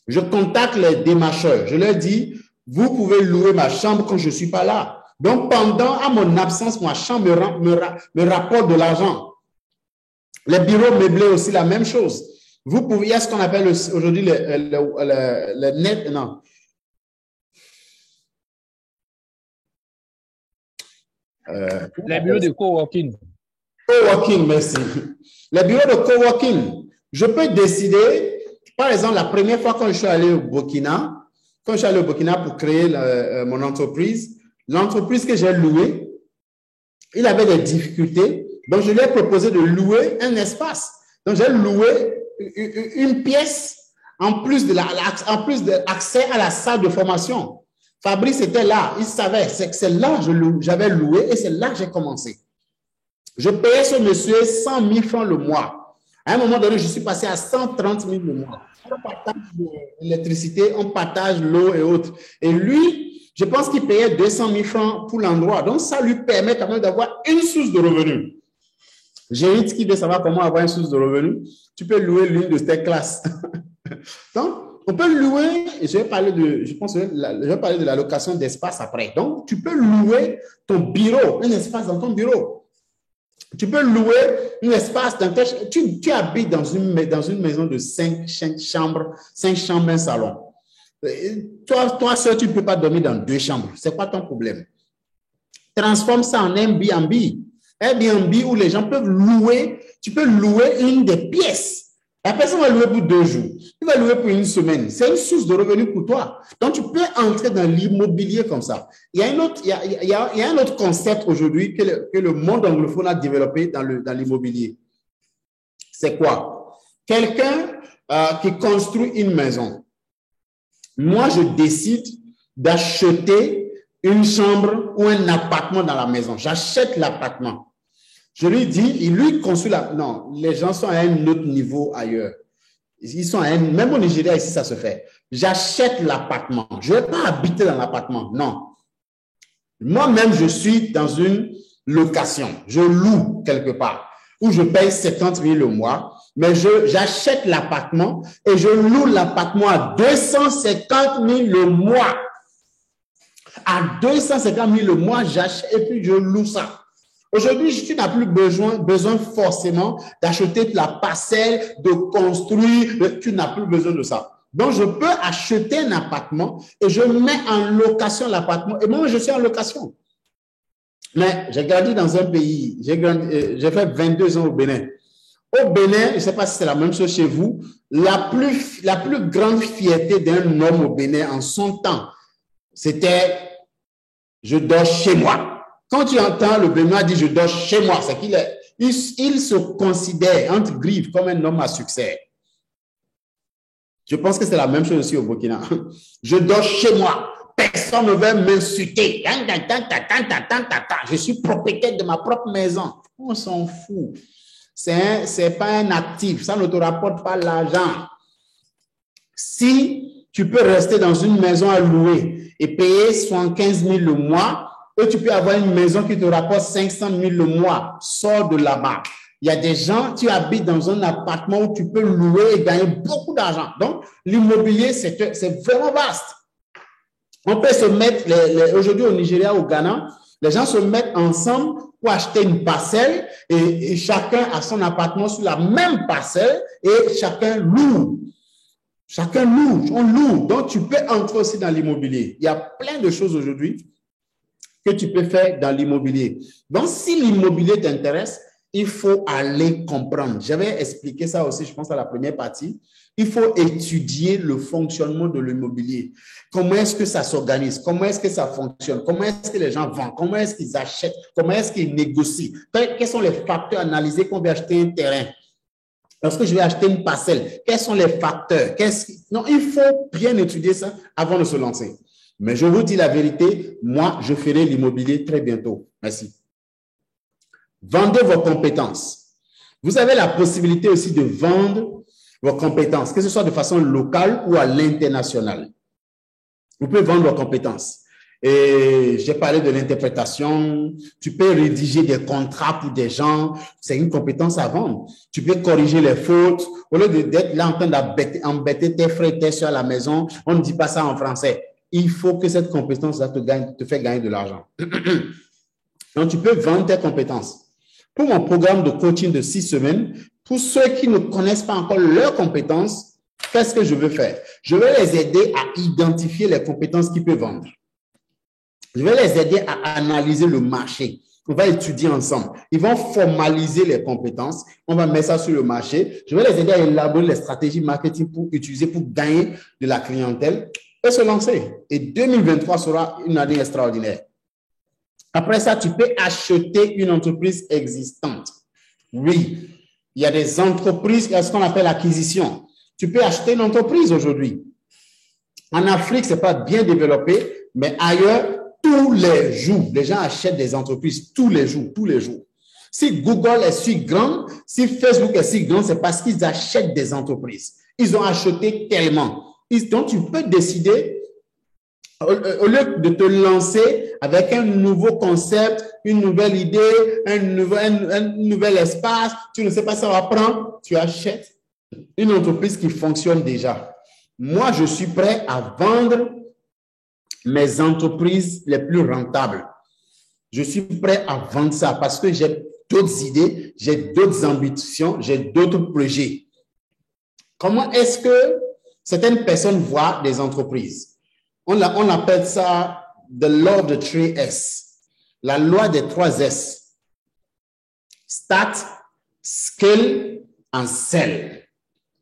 S1: je contacte les démarcheurs. Je leur dis, vous pouvez louer ma chambre quand je ne suis pas là. Donc, à mon absence, ma chambre me rapporte de l'argent. Les bureaux meublés aussi, la même chose. Vous pouvez, il y a ce qu'on appelle aujourd'hui le net, non.
S4: Les bureaux de coworking.
S1: Coworking, merci. Les bureaux de coworking. Je peux décider, par exemple, la première fois quand je suis allé au Burkina, pour créer mon entreprise, l'entreprise que j'ai louée, il avait des difficultés. Donc, je lui ai proposé de louer un espace. Donc, j'ai loué une pièce en plus d'accès à la salle de formation. Fabrice était là, il savait, c'est là que j'avais loué et c'est là que j'ai commencé. Je payais ce monsieur 100 000 francs le mois. À un moment donné, je suis passé à 130 000 le mois. On partage l'électricité, on partage l'eau et autres. Et lui, je pense qu'il payait 200 000 francs pour l'endroit. Donc, ça lui permet quand même d'avoir une source de revenus. J'ai dit qui veut savoir comment avoir une source de revenus. Tu peux louer l'une de tes classes. Donc, on peut louer, et je vais parler de la location d'espace après. Donc, tu peux louer ton bureau, un espace dans ton bureau. Tu peux louer un espace dans tu habites dans une maison de 5 chambres, un salon. Toi seul, tu ne peux pas dormir dans 2 chambres. C'est quoi ton problème? Transforme ça en Airbnb. Airbnb où les gens peuvent louer, tu peux louer une des pièces. La personne va louer pour 2 jours. Tu vas louer pour une semaine. C'est une source de revenus pour toi. Donc, tu peux entrer dans l'immobilier comme ça. Il y a un autre concept aujourd'hui que le monde anglophone a développé dans l'immobilier. C'est quoi? Quelqu'un qui construit une maison. Moi, je décide d'acheter une chambre ou un appartement dans la maison. J'achète l'appartement. Je lui dis, il lui construit Non, les gens sont à un autre niveau ailleurs. Ils sont même au Nigeria, ici, ça se fait. J'achète l'appartement. Je ne vais pas habiter dans l'appartement, non. Moi-même, je suis dans une location. Je loue quelque part où je paye 70 000 le mois, mais j'achète l'appartement et je loue l'appartement à 250 000 le mois. À 250 000 le mois, j'achète et puis je loue ça. Aujourd'hui, tu n'as plus besoin forcément d'acheter la parcelle, de construire. Tu n'as plus besoin de ça. Donc, je peux acheter un appartement et je mets en location l'appartement. Et moi, je suis en location. Mais j'ai grandi dans un pays. J'ai fait 22 ans au Bénin. Au Bénin, je ne sais pas si c'est la même chose chez vous, la plus grande fierté d'un homme au Bénin en son temps, c'était « je dors chez moi ». Quand tu entends le Béninois dire « je dors chez moi », c'est qu'il se considère, entre griffes, comme un homme à succès. Je pense que c'est la même chose aussi au Burkina. Je dors chez moi. Personne ne va m'insulter. Je suis propriétaire de ma propre maison. On s'en fout. C'est pas un actif. Ça ne te rapporte pas l'argent. Si tu peux rester dans une maison à louer et payer 75 000 le mois, et tu peux avoir une maison qui te rapporte 500 000 le mois, sors de là-bas. Il y a des gens, tu habites dans un appartement où tu peux louer et gagner beaucoup d'argent. Donc, l'immobilier, c'est vraiment vaste. On peut se mettre, aujourd'hui au Nigeria, au Ghana, les gens se mettent ensemble pour acheter une parcelle et chacun a son appartement sur la même parcelle et chacun loue. Chacun loue, on loue. Donc, tu peux entrer aussi dans l'immobilier. Il y a plein de choses aujourd'hui que tu peux faire dans l'immobilier. Donc, si l'immobilier t'intéresse, il faut aller comprendre. J'avais expliqué ça aussi, je pense, à la première partie. Il faut étudier le fonctionnement de l'immobilier. Comment est-ce que ça s'organise? Comment est-ce que ça fonctionne? Comment est-ce que les gens vendent? Comment est-ce qu'ils achètent? Comment est-ce qu'ils négocient? Quels sont les facteurs analysés quand on veut acheter un terrain? Lorsque je vais acheter une parcelle, quels sont les facteurs? Non, il faut bien étudier ça avant de se lancer. Mais je vous dis la vérité, moi, je ferai l'immobilier très bientôt. Merci. Vendez vos compétences. Vous avez la possibilité aussi de vendre vos compétences, que ce soit de façon locale ou à l'international. Vous pouvez vendre vos compétences. Et j'ai parlé de l'interprétation. Tu peux rédiger des contrats pour des gens. C'est une compétence à vendre. Tu peux corriger les fautes. Au lieu d'être là en train d'embêter tes frères et tes soeurs à la maison, on ne dit pas ça en français. Il faut que cette compétence-là te fait gagner de l'argent. Donc, tu peux vendre tes compétences. Pour mon programme de coaching de 6 semaines, pour ceux qui ne connaissent pas encore leurs compétences, qu'est-ce que je veux faire? Je vais les aider à identifier les compétences qu'ils peuvent vendre. Je vais les aider à analyser le marché. On va étudier ensemble. Ils vont formaliser les compétences. On va mettre ça sur le marché. Je vais les aider à élaborer les stratégies marketing pour utiliser, pour gagner de la clientèle et se lancer. Et 2023 sera une année extraordinaire. Après ça, tu peux acheter une entreprise existante. Oui, il y a des entreprises, il y a ce qu'on appelle l'acquisition. Tu peux acheter une entreprise aujourd'hui. En Afrique, ce n'est pas bien développé, mais ailleurs, tous les jours, les gens achètent des entreprises tous les jours, tous les jours. Si Google est si grand, si Facebook est si grand, c'est parce qu'ils achètent des entreprises. Ils ont acheté tellement. Donc, tu peux décider, au lieu de te lancer avec un nouveau concept, une nouvelle idée, un nouvel espace, tu ne sais pas si ça va prendre, tu achètes une entreprise qui fonctionne déjà. Moi, je suis prêt à vendre mes entreprises les plus rentables. Je suis prêt à vendre ça parce que j'ai d'autres idées, j'ai d'autres ambitions, j'ai d'autres projets. Comment est-ce que certaines personnes voient des entreprises? On appelle ça the law of the 3S, la loi des 3 S. Start, scale and sell.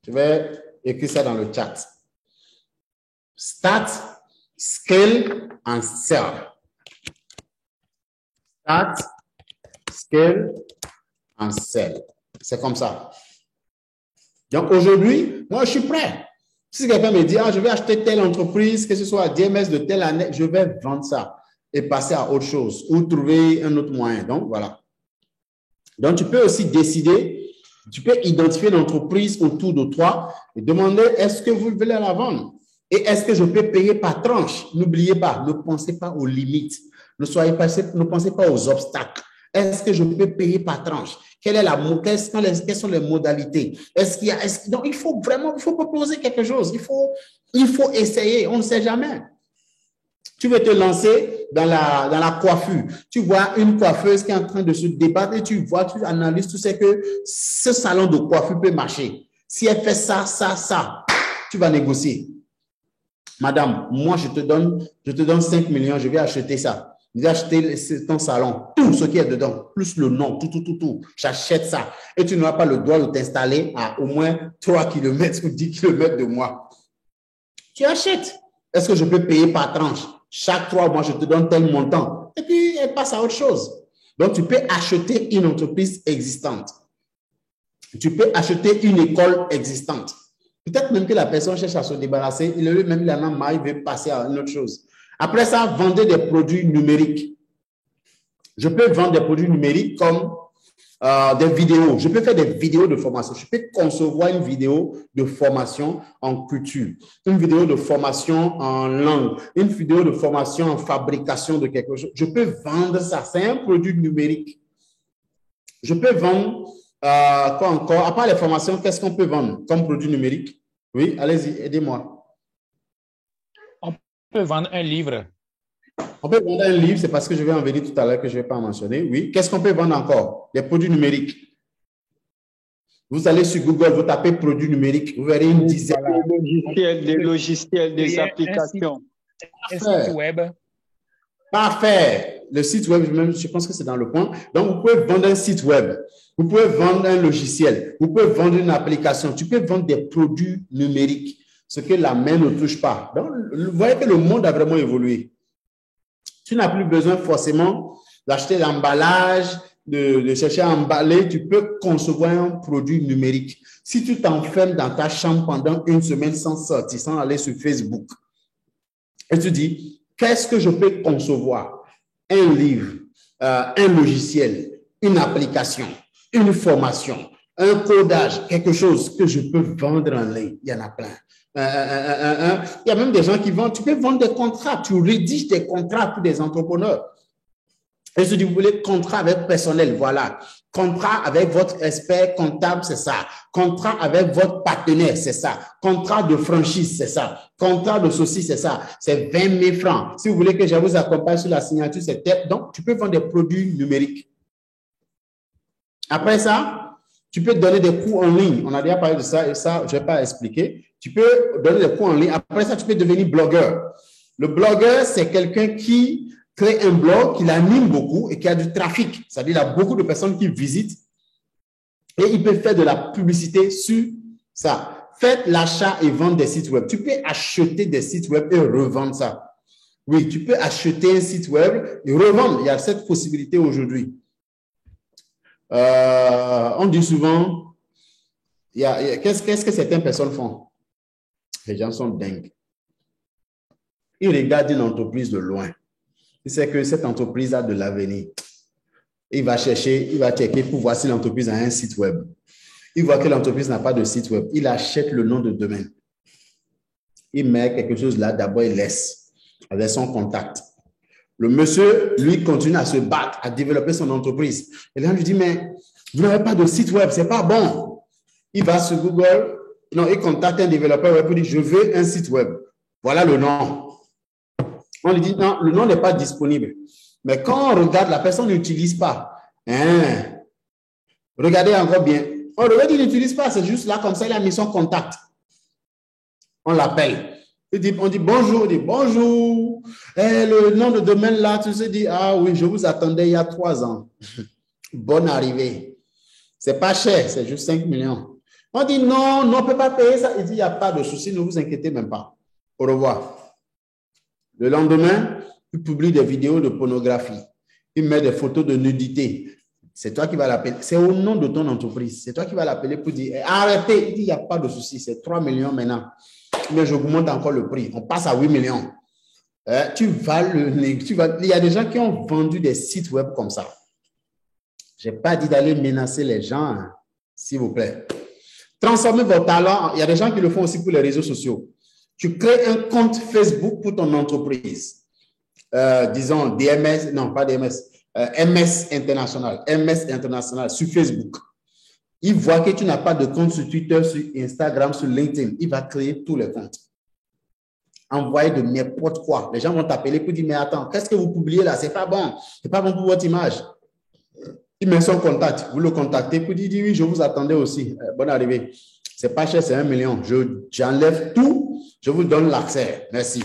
S1: Je vais écrire ça dans le chat. Start, scale and sell. Start, scale and sell. C'est comme ça. Donc aujourd'hui, moi je suis prêt. Si quelqu'un me dit, je vais acheter telle entreprise, que ce soit à DMS de telle année, je vais vendre ça et passer à autre chose ou trouver un autre moyen. Donc voilà. Donc tu peux aussi décider, tu peux identifier l'entreprise autour de toi et demander, est-ce que vous voulez la vendre? Et est-ce que je peux payer par tranche? N'oubliez pas, ne pensez pas aux limites. Ne pensez pas aux obstacles. Est-ce que je peux payer par tranche? Quelles sont les modalités? Donc, il faut proposer quelque chose. Il faut essayer. On ne sait jamais. Tu veux te lancer dans la coiffure. Tu vois une coiffeuse qui est en train de se débattre et tu analyses, tu sais que ce salon de coiffure peut marcher. Si elle fait ça, tu vas négocier. Madame, moi, je te donne 5 millions, je vais acheter ça. Je vais acheter ton salon, tout ce qui est dedans, plus le nom, tout. J'achète ça. Et tu n'auras pas le droit de t'installer à au moins 3 km ou 10 km de moi. Tu achètes. Est-ce que je peux payer par tranche? Chaque 3 mois, je te donne tel montant. Et puis, elle passe à autre chose. Donc, tu peux acheter une entreprise existante. Tu peux acheter une école existante. Peut-être même que la personne cherche à se débarrasser, il en a marre, il veut passer à une autre chose. Après ça, vendez des produits numériques. Je peux vendre des produits numériques comme des vidéos. Je peux faire des vidéos de formation. Je peux concevoir une vidéo de formation en culture, une vidéo de formation en langue, une vidéo de formation en fabrication de quelque chose. Je peux vendre ça. C'est un produit numérique. Je peux vendre quoi encore? À part les formations, qu'est-ce qu'on peut vendre comme produit numérique? Oui, allez-y, aidez-moi.
S4: On peut vendre un livre.
S1: On peut vendre un livre, c'est parce que je vais en venir tout à l'heure que je ne vais pas mentionner. Oui, qu'est-ce qu'on peut vendre encore? Des produits numériques. Vous allez sur Google, vous tapez produits numériques, vous verrez une dizaine.
S7: Des logiciels, des applications.
S4: Un site web.
S1: Parfait. Le site web, même, je pense que c'est dans le point. Donc, vous pouvez vendre un site web. Vous pouvez vendre un logiciel. Vous pouvez vendre une application. Tu peux vendre des produits numériques, ce que la main ne touche pas. Donc, vous voyez que le monde a vraiment évolué. Tu n'as plus besoin forcément d'acheter l'emballage, de chercher à emballer. Tu peux concevoir un produit numérique. Si tu t'enfermes dans ta chambre pendant une semaine sans sortir, sans aller sur Facebook, et tu dis, qu'est-ce que je peux concevoir? Un livre, un logiciel, une application, une formation, un codage, quelque chose que je peux vendre en ligne. Il y en a plein. Il y a même des gens qui vendent, tu peux vendre des contrats, tu rédiges des contrats pour des entrepreneurs. Et si vous voulez contrat avec personnel, voilà. Contrat avec votre expert comptable, c'est ça. Contrat avec votre partenaire, c'est ça. Contrat de franchise, c'est ça. Contrat de ceci, c'est ça. C'est 20 000 francs. Si vous voulez que je vous accompagne sur la signature, c'est tel. Donc, tu peux vendre des produits numériques. Après ça, tu peux donner des cours en ligne. On a déjà parlé de ça et ça, je ne vais pas expliquer. Tu peux donner des cours en ligne. Après ça, tu peux devenir blogueur. Le blogueur, c'est quelqu'un qui crée un blog, qui l'anime beaucoup et qui a du trafic. C'est-à-dire qu'il y a beaucoup de personnes qui visitent et il peut faire de la publicité sur ça. Faites l'achat et vente des sites web. Tu peux acheter des sites web et revendre ça. Oui, tu peux acheter un site web et revendre. Il y a cette possibilité aujourd'hui. On dit souvent, qu'est-ce que certaines personnes font? Les gens sont dingues. Ils regardent une entreprise de loin. Il sait que cette entreprise a de l'avenir. Il va chercher, il va checker pour voir si l'entreprise a un site web. Il voit que l'entreprise n'a pas de site web. Il achète le nom de domaine. Il met quelque chose là, d'abord il laisse avec son contact. Le monsieur, lui, continue à se battre, à développer son entreprise. Et là, on lui dit, mais vous n'avez pas de site web, c'est pas bon. Il va sur Google, non, il contacte un développeur web pour dire, je veux un site web. Voilà le nom. On lui dit, non, le nom n'est pas disponible. Mais quand on regarde, la personne n'utilise pas. Regardez encore bien. On regarde, il n'utilise pas, c'est juste là, comme ça, il a mis son contact. On l'appelle. On dit bonjour, il dit bonjour. Le nom de domaine là, tu sais, dit, ah oui, je vous attendais il y a 3 ans. Bonne arrivée. C'est pas cher, c'est juste 5 millions. On dit non, on ne peut pas payer ça. Il dit, il n'y a pas de souci, ne vous inquiétez même pas. Au revoir. Le lendemain, il publie des vidéos de pornographie. Il met des photos de nudité. C'est toi qui vas l'appeler. C'est au nom de ton entreprise. C'est toi qui vas l'appeler pour dire, arrêtez. Il dit, il n'y a pas de souci, c'est 3 millions maintenant. Mais j'augmente encore le prix. On passe à 8 millions. Il y a des gens qui ont vendu des sites web comme ça. Je n'ai pas dit d'aller menacer les gens, hein, s'il vous plaît. Transformez vos talents. Il y a des gens qui le font aussi pour les réseaux sociaux. Tu crées un compte Facebook pour ton entreprise. Disons DMS, non pas DMS, MS International sur Facebook. Il voit que tu n'as pas de compte sur Twitter, sur Instagram, sur LinkedIn. Il va créer tous les comptes. Envoyer de n'importe quoi. Les gens vont t'appeler pour dire, mais attends, qu'est-ce que vous publiez là? C'est pas bon. C'est pas bon pour votre image. Il met son contact. Vous le contactez pour dire, oui, je vous attendais aussi. Bonne arrivée. C'est pas cher, c'est 1 million. J'enlève tout. Je vous donne l'accès. Merci.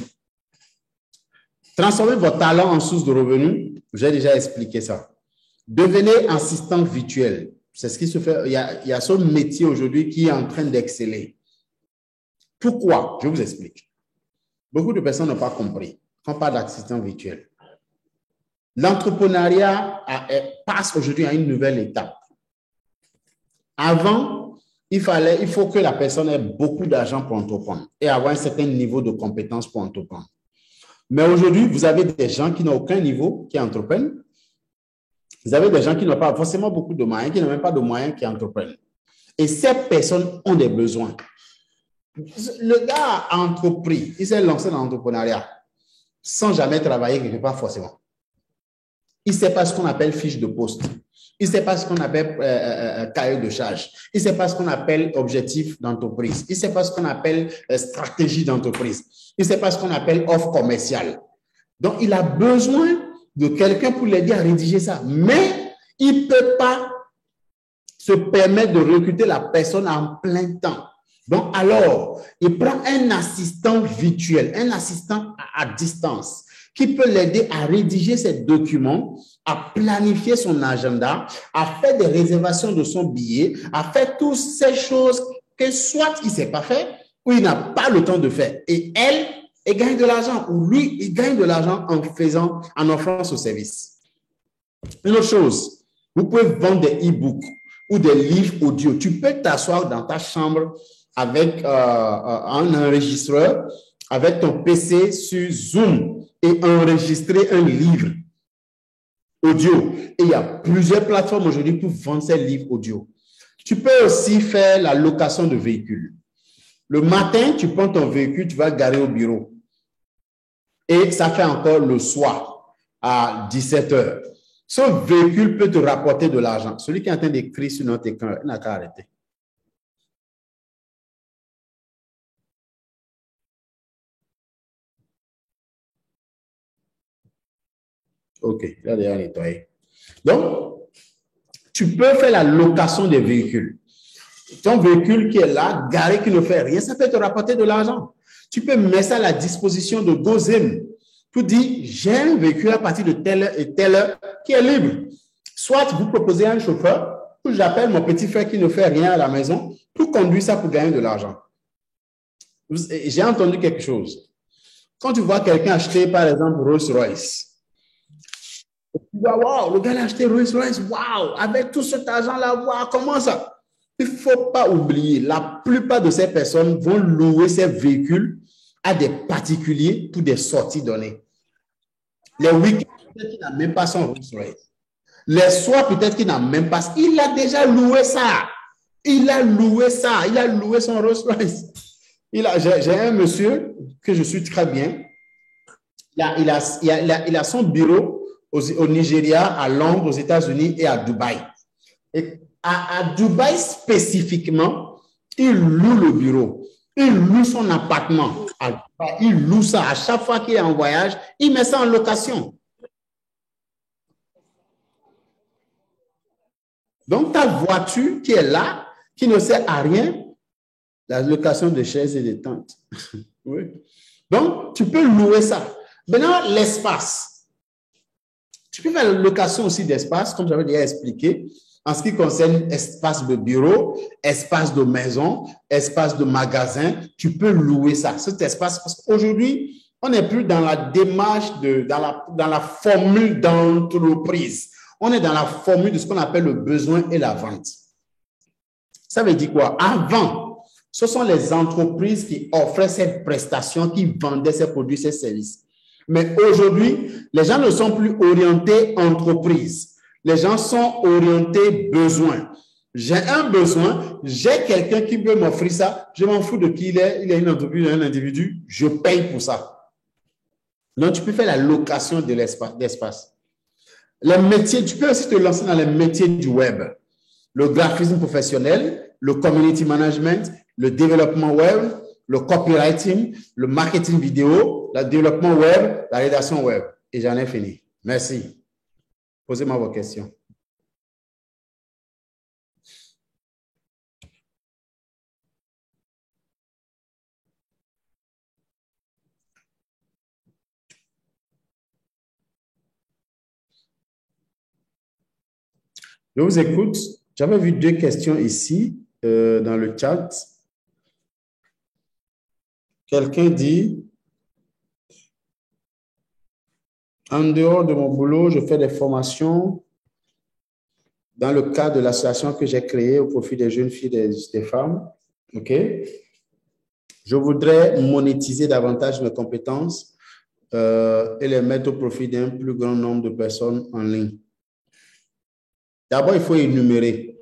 S1: Transformez vos talents en source de revenus. J'ai déjà expliqué ça. Devenez assistant virtuel. C'est ce qui se fait. Il y a ce métier aujourd'hui qui est en train d'exceller. Pourquoi? Je vous explique. Beaucoup de personnes n'ont pas compris. Quand on parle d'assistant virtuel. L'entrepreneuriat passe aujourd'hui à une nouvelle étape. Avant, il faut que la personne ait beaucoup d'argent pour entreprendre et avoir un certain niveau de compétence pour entreprendre. Mais aujourd'hui, vous avez des gens qui n'ont aucun niveau, qui entreprennent. Vous avez des gens qui n'ont pas forcément beaucoup de moyens, qui n'ont même pas de moyens, qui entreprennent. Et ces personnes ont des besoins. Le gars a entrepris, il s'est lancé dans l'entrepreneuriat sans jamais travailler quelque part forcément. Il ne sait pas ce qu'on appelle fiche de poste. Il ne sait pas ce qu'on appelle cahier de charge. Il ne sait pas ce qu'on appelle objectif d'entreprise. Il ne sait pas ce qu'on appelle stratégie d'entreprise. Il ne sait pas ce qu'on appelle offre commerciale. Donc, il a besoin de quelqu'un pour l'aider à rédiger ça. Mais il ne peut pas se permettre de recruter la personne en plein temps. Donc, alors, il prend un assistant virtuel, un assistant à distance, qui peut l'aider à rédiger ses documents, à planifier son agenda, à faire des réservations de son billet, à faire toutes ces choses que soit il ne sait pas faire, ou il n'a pas le temps de faire. Et elle gagne de l'argent, ou lui, il gagne de l'argent en offrant ce service. Une autre chose, vous pouvez vendre des e-books ou des livres audio. Tu peux t'asseoir dans ta chambre avec un enregistreur, avec ton PC sur Zoom et enregistrer un livre audio. Et il y a plusieurs plateformes aujourd'hui pour vendre ces livres audio. Tu peux aussi faire la location de véhicules. Le matin, tu prends ton véhicule, tu vas le garer au bureau. Et ça fait encore le soir à 17 h. Ce véhicule peut te rapporter de l'argent. Celui qui est en train d'écrire sur notre écran, il n'a qu'à arrêter. OK, il a déjà nettoyé. Donc, tu peux faire la location des véhicules. Ton véhicule qui est là, garé, qui ne fait rien, ça peut te rapporter de l'argent. Tu peux mettre ça à la disposition de Gozem pour dire, j'ai un véhicule à partir de telle heure et telle heure qui est libre. Soit vous proposez un chauffeur, ou j'appelle mon petit frère qui ne fait rien à la maison pour conduire ça pour gagner de l'argent. J'ai entendu quelque chose. Quand tu vois quelqu'un acheter, par exemple, Rolls-Royce, tu vois, wow, le gars a acheté Rolls-Royce, wow, avec tout cet argent-là, wow, comment ça? Il ne faut pas oublier, la plupart de ces personnes vont louer ces véhicules à des particuliers pour des sorties données. Les week-ends, peut-être qu'il n'a même pas son Rolls-Royce. Les soirs, peut-être qu'il n'a même pas. Il a déjà loué ça. Il a loué ça. Il a loué son Rolls-Royce. J'ai un monsieur que je suis très bien. Il a son bureau au Nigeria, à Londres, aux États-Unis et à Dubaï. Et à Dubaï spécifiquement, il loue le bureau. Il loue son appartement. Il loue ça. À chaque fois qu'il est en voyage, il met ça en location. Donc, ta voiture qui est là, qui ne sert à rien, la location de chaises et de tentes. Oui. Donc, tu peux louer ça. Maintenant, l'espace. Tu peux faire la location aussi d'espace, comme j'avais déjà expliqué, en ce qui concerne espace de bureau, espace de maison, espace de magasin. Tu peux louer ça, cet espace. Parce qu'aujourd'hui, on n'est plus dans la démarche, dans la formule d'entreprise. On est dans la formule de ce qu'on appelle le besoin et la vente. Ça veut dire quoi? Avant, ce sont les entreprises qui offraient ces prestations, qui vendaient ces produits, ces services. Mais aujourd'hui, les gens ne sont plus orientés entreprise. Les gens sont orientés besoin. J'ai un besoin, j'ai quelqu'un qui peut m'offrir ça, je m'en fous de qui il est une entreprise, un individu, je paye pour ça. Donc, tu peux faire la location de l'espace. Les métiers, tu peux aussi te lancer dans les métiers du web. Le graphisme professionnel, le community management, le développement web, le copywriting, le marketing vidéo, le développement web, la rédaction web. Et j'en ai fini. Merci. Posez-moi vos questions. Je vous écoute. J'avais vu 2 questions ici dans le chat. Quelqu'un dit, en dehors de mon boulot, je fais des formations dans le cadre de l'association que j'ai créée au profit des jeunes filles et des femmes. OK? Je voudrais monétiser davantage mes compétences et les mettre au profit d'un plus grand nombre de personnes en ligne. D'abord, il faut énumérer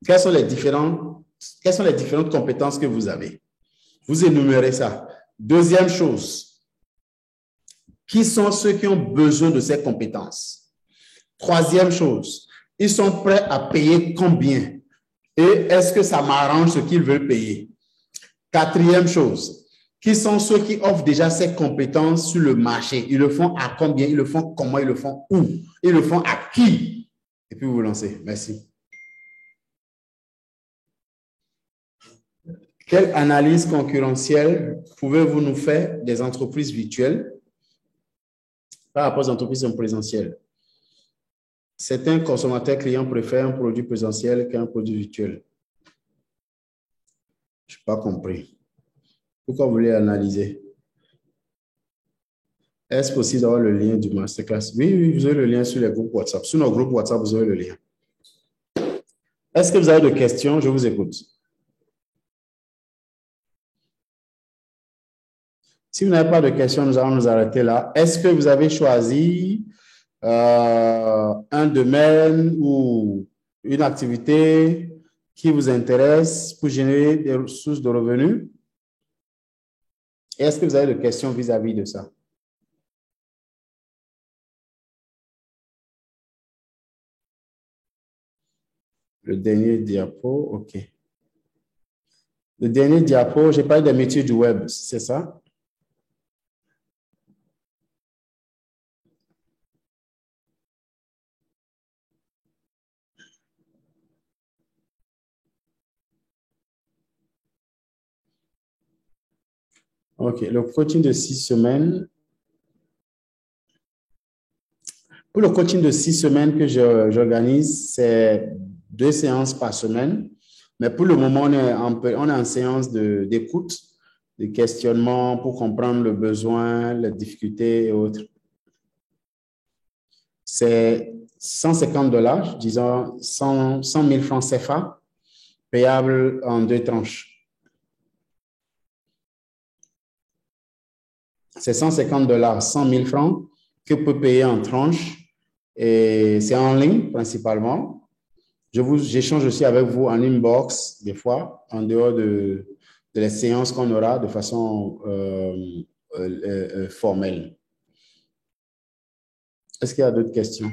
S1: quelles sont les différentes compétences que vous avez. Vous énumérez ça. Deuxième chose, qui sont ceux qui ont besoin de ces compétences? Troisième chose, ils sont prêts à payer combien? Et est-ce que ça m'arrange ce qu'ils veulent payer? Quatrième chose, qui sont ceux qui offrent déjà ces compétences sur le marché? Ils le font à combien? Ils le font comment? Ils le font où? Ils le font à qui? Et puis vous vous lancez. Merci. Quelle analyse concurrentielle pouvez-vous nous faire des entreprises virtuelles par rapport aux entreprises en présentiel? Certains consommateurs clients préfèrent un produit présentiel qu'un produit virtuel. Je n'ai pas compris. Pourquoi vous voulez analyser? Est-ce possible d'avoir le lien du masterclass? Oui, vous avez le lien sur les groupes WhatsApp. Sur nos groupes WhatsApp, vous avez le lien. Est-ce que vous avez des questions? Je vous écoute. Si vous n'avez pas de questions, nous allons nous arrêter là. Est-ce que vous avez choisi un domaine ou une activité qui vous intéresse pour générer des sources de revenus? Et est-ce que vous avez des questions vis-à-vis de ça? Le dernier diapo, OK. Le dernier diapo, j'ai parlé des métiers du web, c'est ça? OK, le coaching de 6 semaines. Pour le coaching de 6 semaines que j'organise, c'est 2 séances par semaine. Mais pour le moment, on est en séance d'écoute, de questionnement pour comprendre le besoin, les difficultés et autres. C'est 150 $, disons 100 000 francs CFA, payable en 2 tranches. C'est 150 $, 100 000 francs que vous pouvez payer en tranches. Et c'est en ligne principalement. J'échange aussi avec vous en inbox des fois, en dehors de les séances qu'on aura de façon formelle. Est-ce qu'il y a d'autres questions?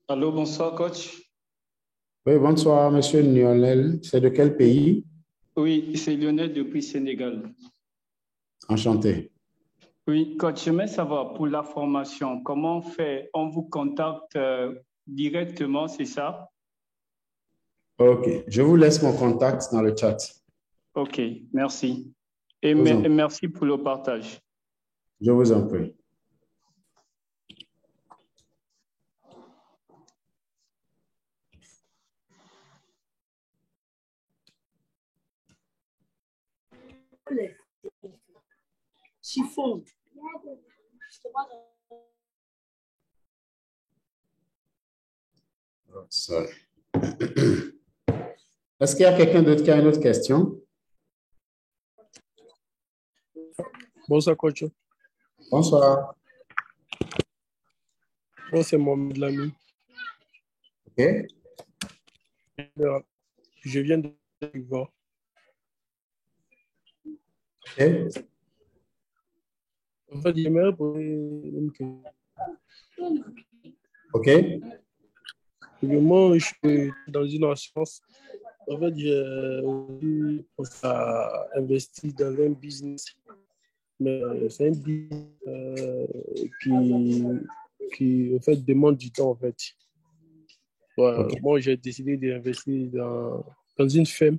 S7: Allô, bonsoir, coach.
S1: Oui, bonsoir, monsieur Lionel. C'est de quel pays?
S7: Oui, c'est Lionel depuis Sénégal.
S1: Enchanté.
S7: Oui, coach, j'aimerais savoir pour la formation, comment on fait? On vous contacte directement, c'est ça?
S1: OK. Je vous laisse mon contact dans le chat.
S7: OK, merci. Et
S1: Vous
S7: merci pour le partage.
S1: Je vous en prie.
S6: Chiffon.
S1: Oh, sorry. Est-ce qu'il y a quelqu'un d'autre qui a une autre question?
S8: Bonsoir, coach.
S1: Bonsoir.
S8: Moi, c'est Mohamed Lamy.
S1: OK.
S8: Je viens de voir.
S1: OK.
S8: En fait, j'aimerais poser une question.
S1: OK.
S8: Moi, je suis dans une assurance. En fait, j'ai investi dans un business. Mais c'est un business qui en fait, demande du temps, en fait. Ouais,
S1: OK.
S8: moi, j'ai décidé d'investir dans une ferme,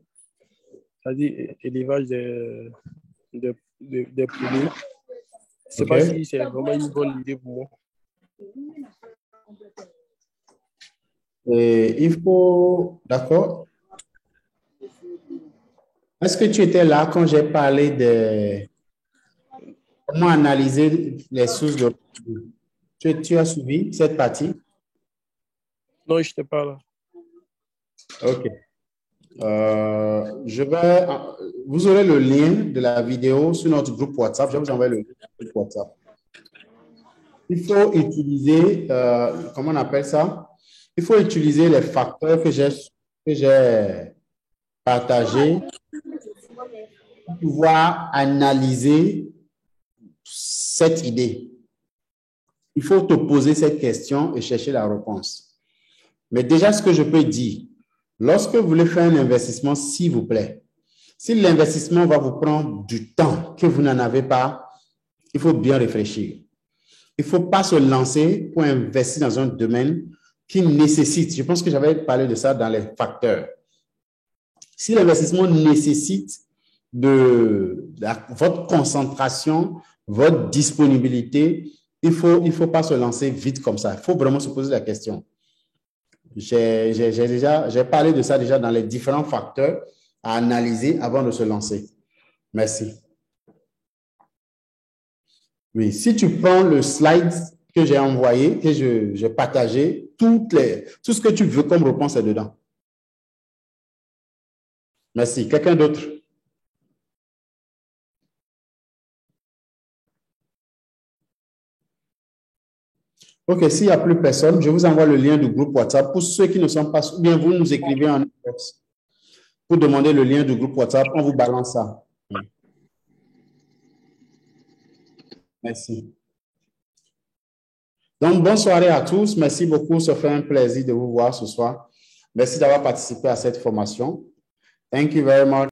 S8: c'est-à-dire élevage des poulets. Je ne sais
S1: OK.
S8: pas si c'est vraiment une bonne idée pour moi.
S1: Et il faut... D'accord. Est-ce que tu étais là quand j'ai parlé de comment analyser les sources de... Tu as suivi cette partie?
S8: Non, je n'étais pas là.
S1: OK. Vous aurez le lien de la vidéo sur notre groupe WhatsApp. Je vais vous envoyer le lien du groupe WhatsApp. Il faut utiliser, comment on appelle ça? Il faut utiliser les facteurs que j'ai partagés pour pouvoir analyser cette idée. Il faut te poser cette question et chercher la réponse. Mais déjà, ce que je peux dire, lorsque vous voulez faire un investissement, s'il vous plaît, si l'investissement va vous prendre du temps que vous n'en avez pas, il faut bien réfléchir. Il ne faut pas se lancer pour investir dans un domaine qui nécessite, je pense que j'avais parlé de ça dans les facteurs. Si l'investissement nécessite votre concentration, votre disponibilité, il faut pas se lancer vite comme ça. Il faut vraiment se poser la question. J'ai parlé de ça déjà dans les différents facteurs à analyser avant de se lancer. Merci. Oui, si tu prends le slide que j'ai envoyé, que j'ai partagé, tout ce que tu veux comme réponse est dedans. Merci. Quelqu'un d'autre? OK, s'il n'y a plus personne, je vous envoie le lien du groupe WhatsApp. Pour ceux qui ne sont pas, ou bien vous nous écrivez en inbox pour demander le lien du groupe WhatsApp, on vous balance ça. Merci. Donc, bonne soirée à tous. Merci beaucoup. Ça fait un plaisir de vous voir ce soir. Merci d'avoir participé à cette formation. Thank you very much.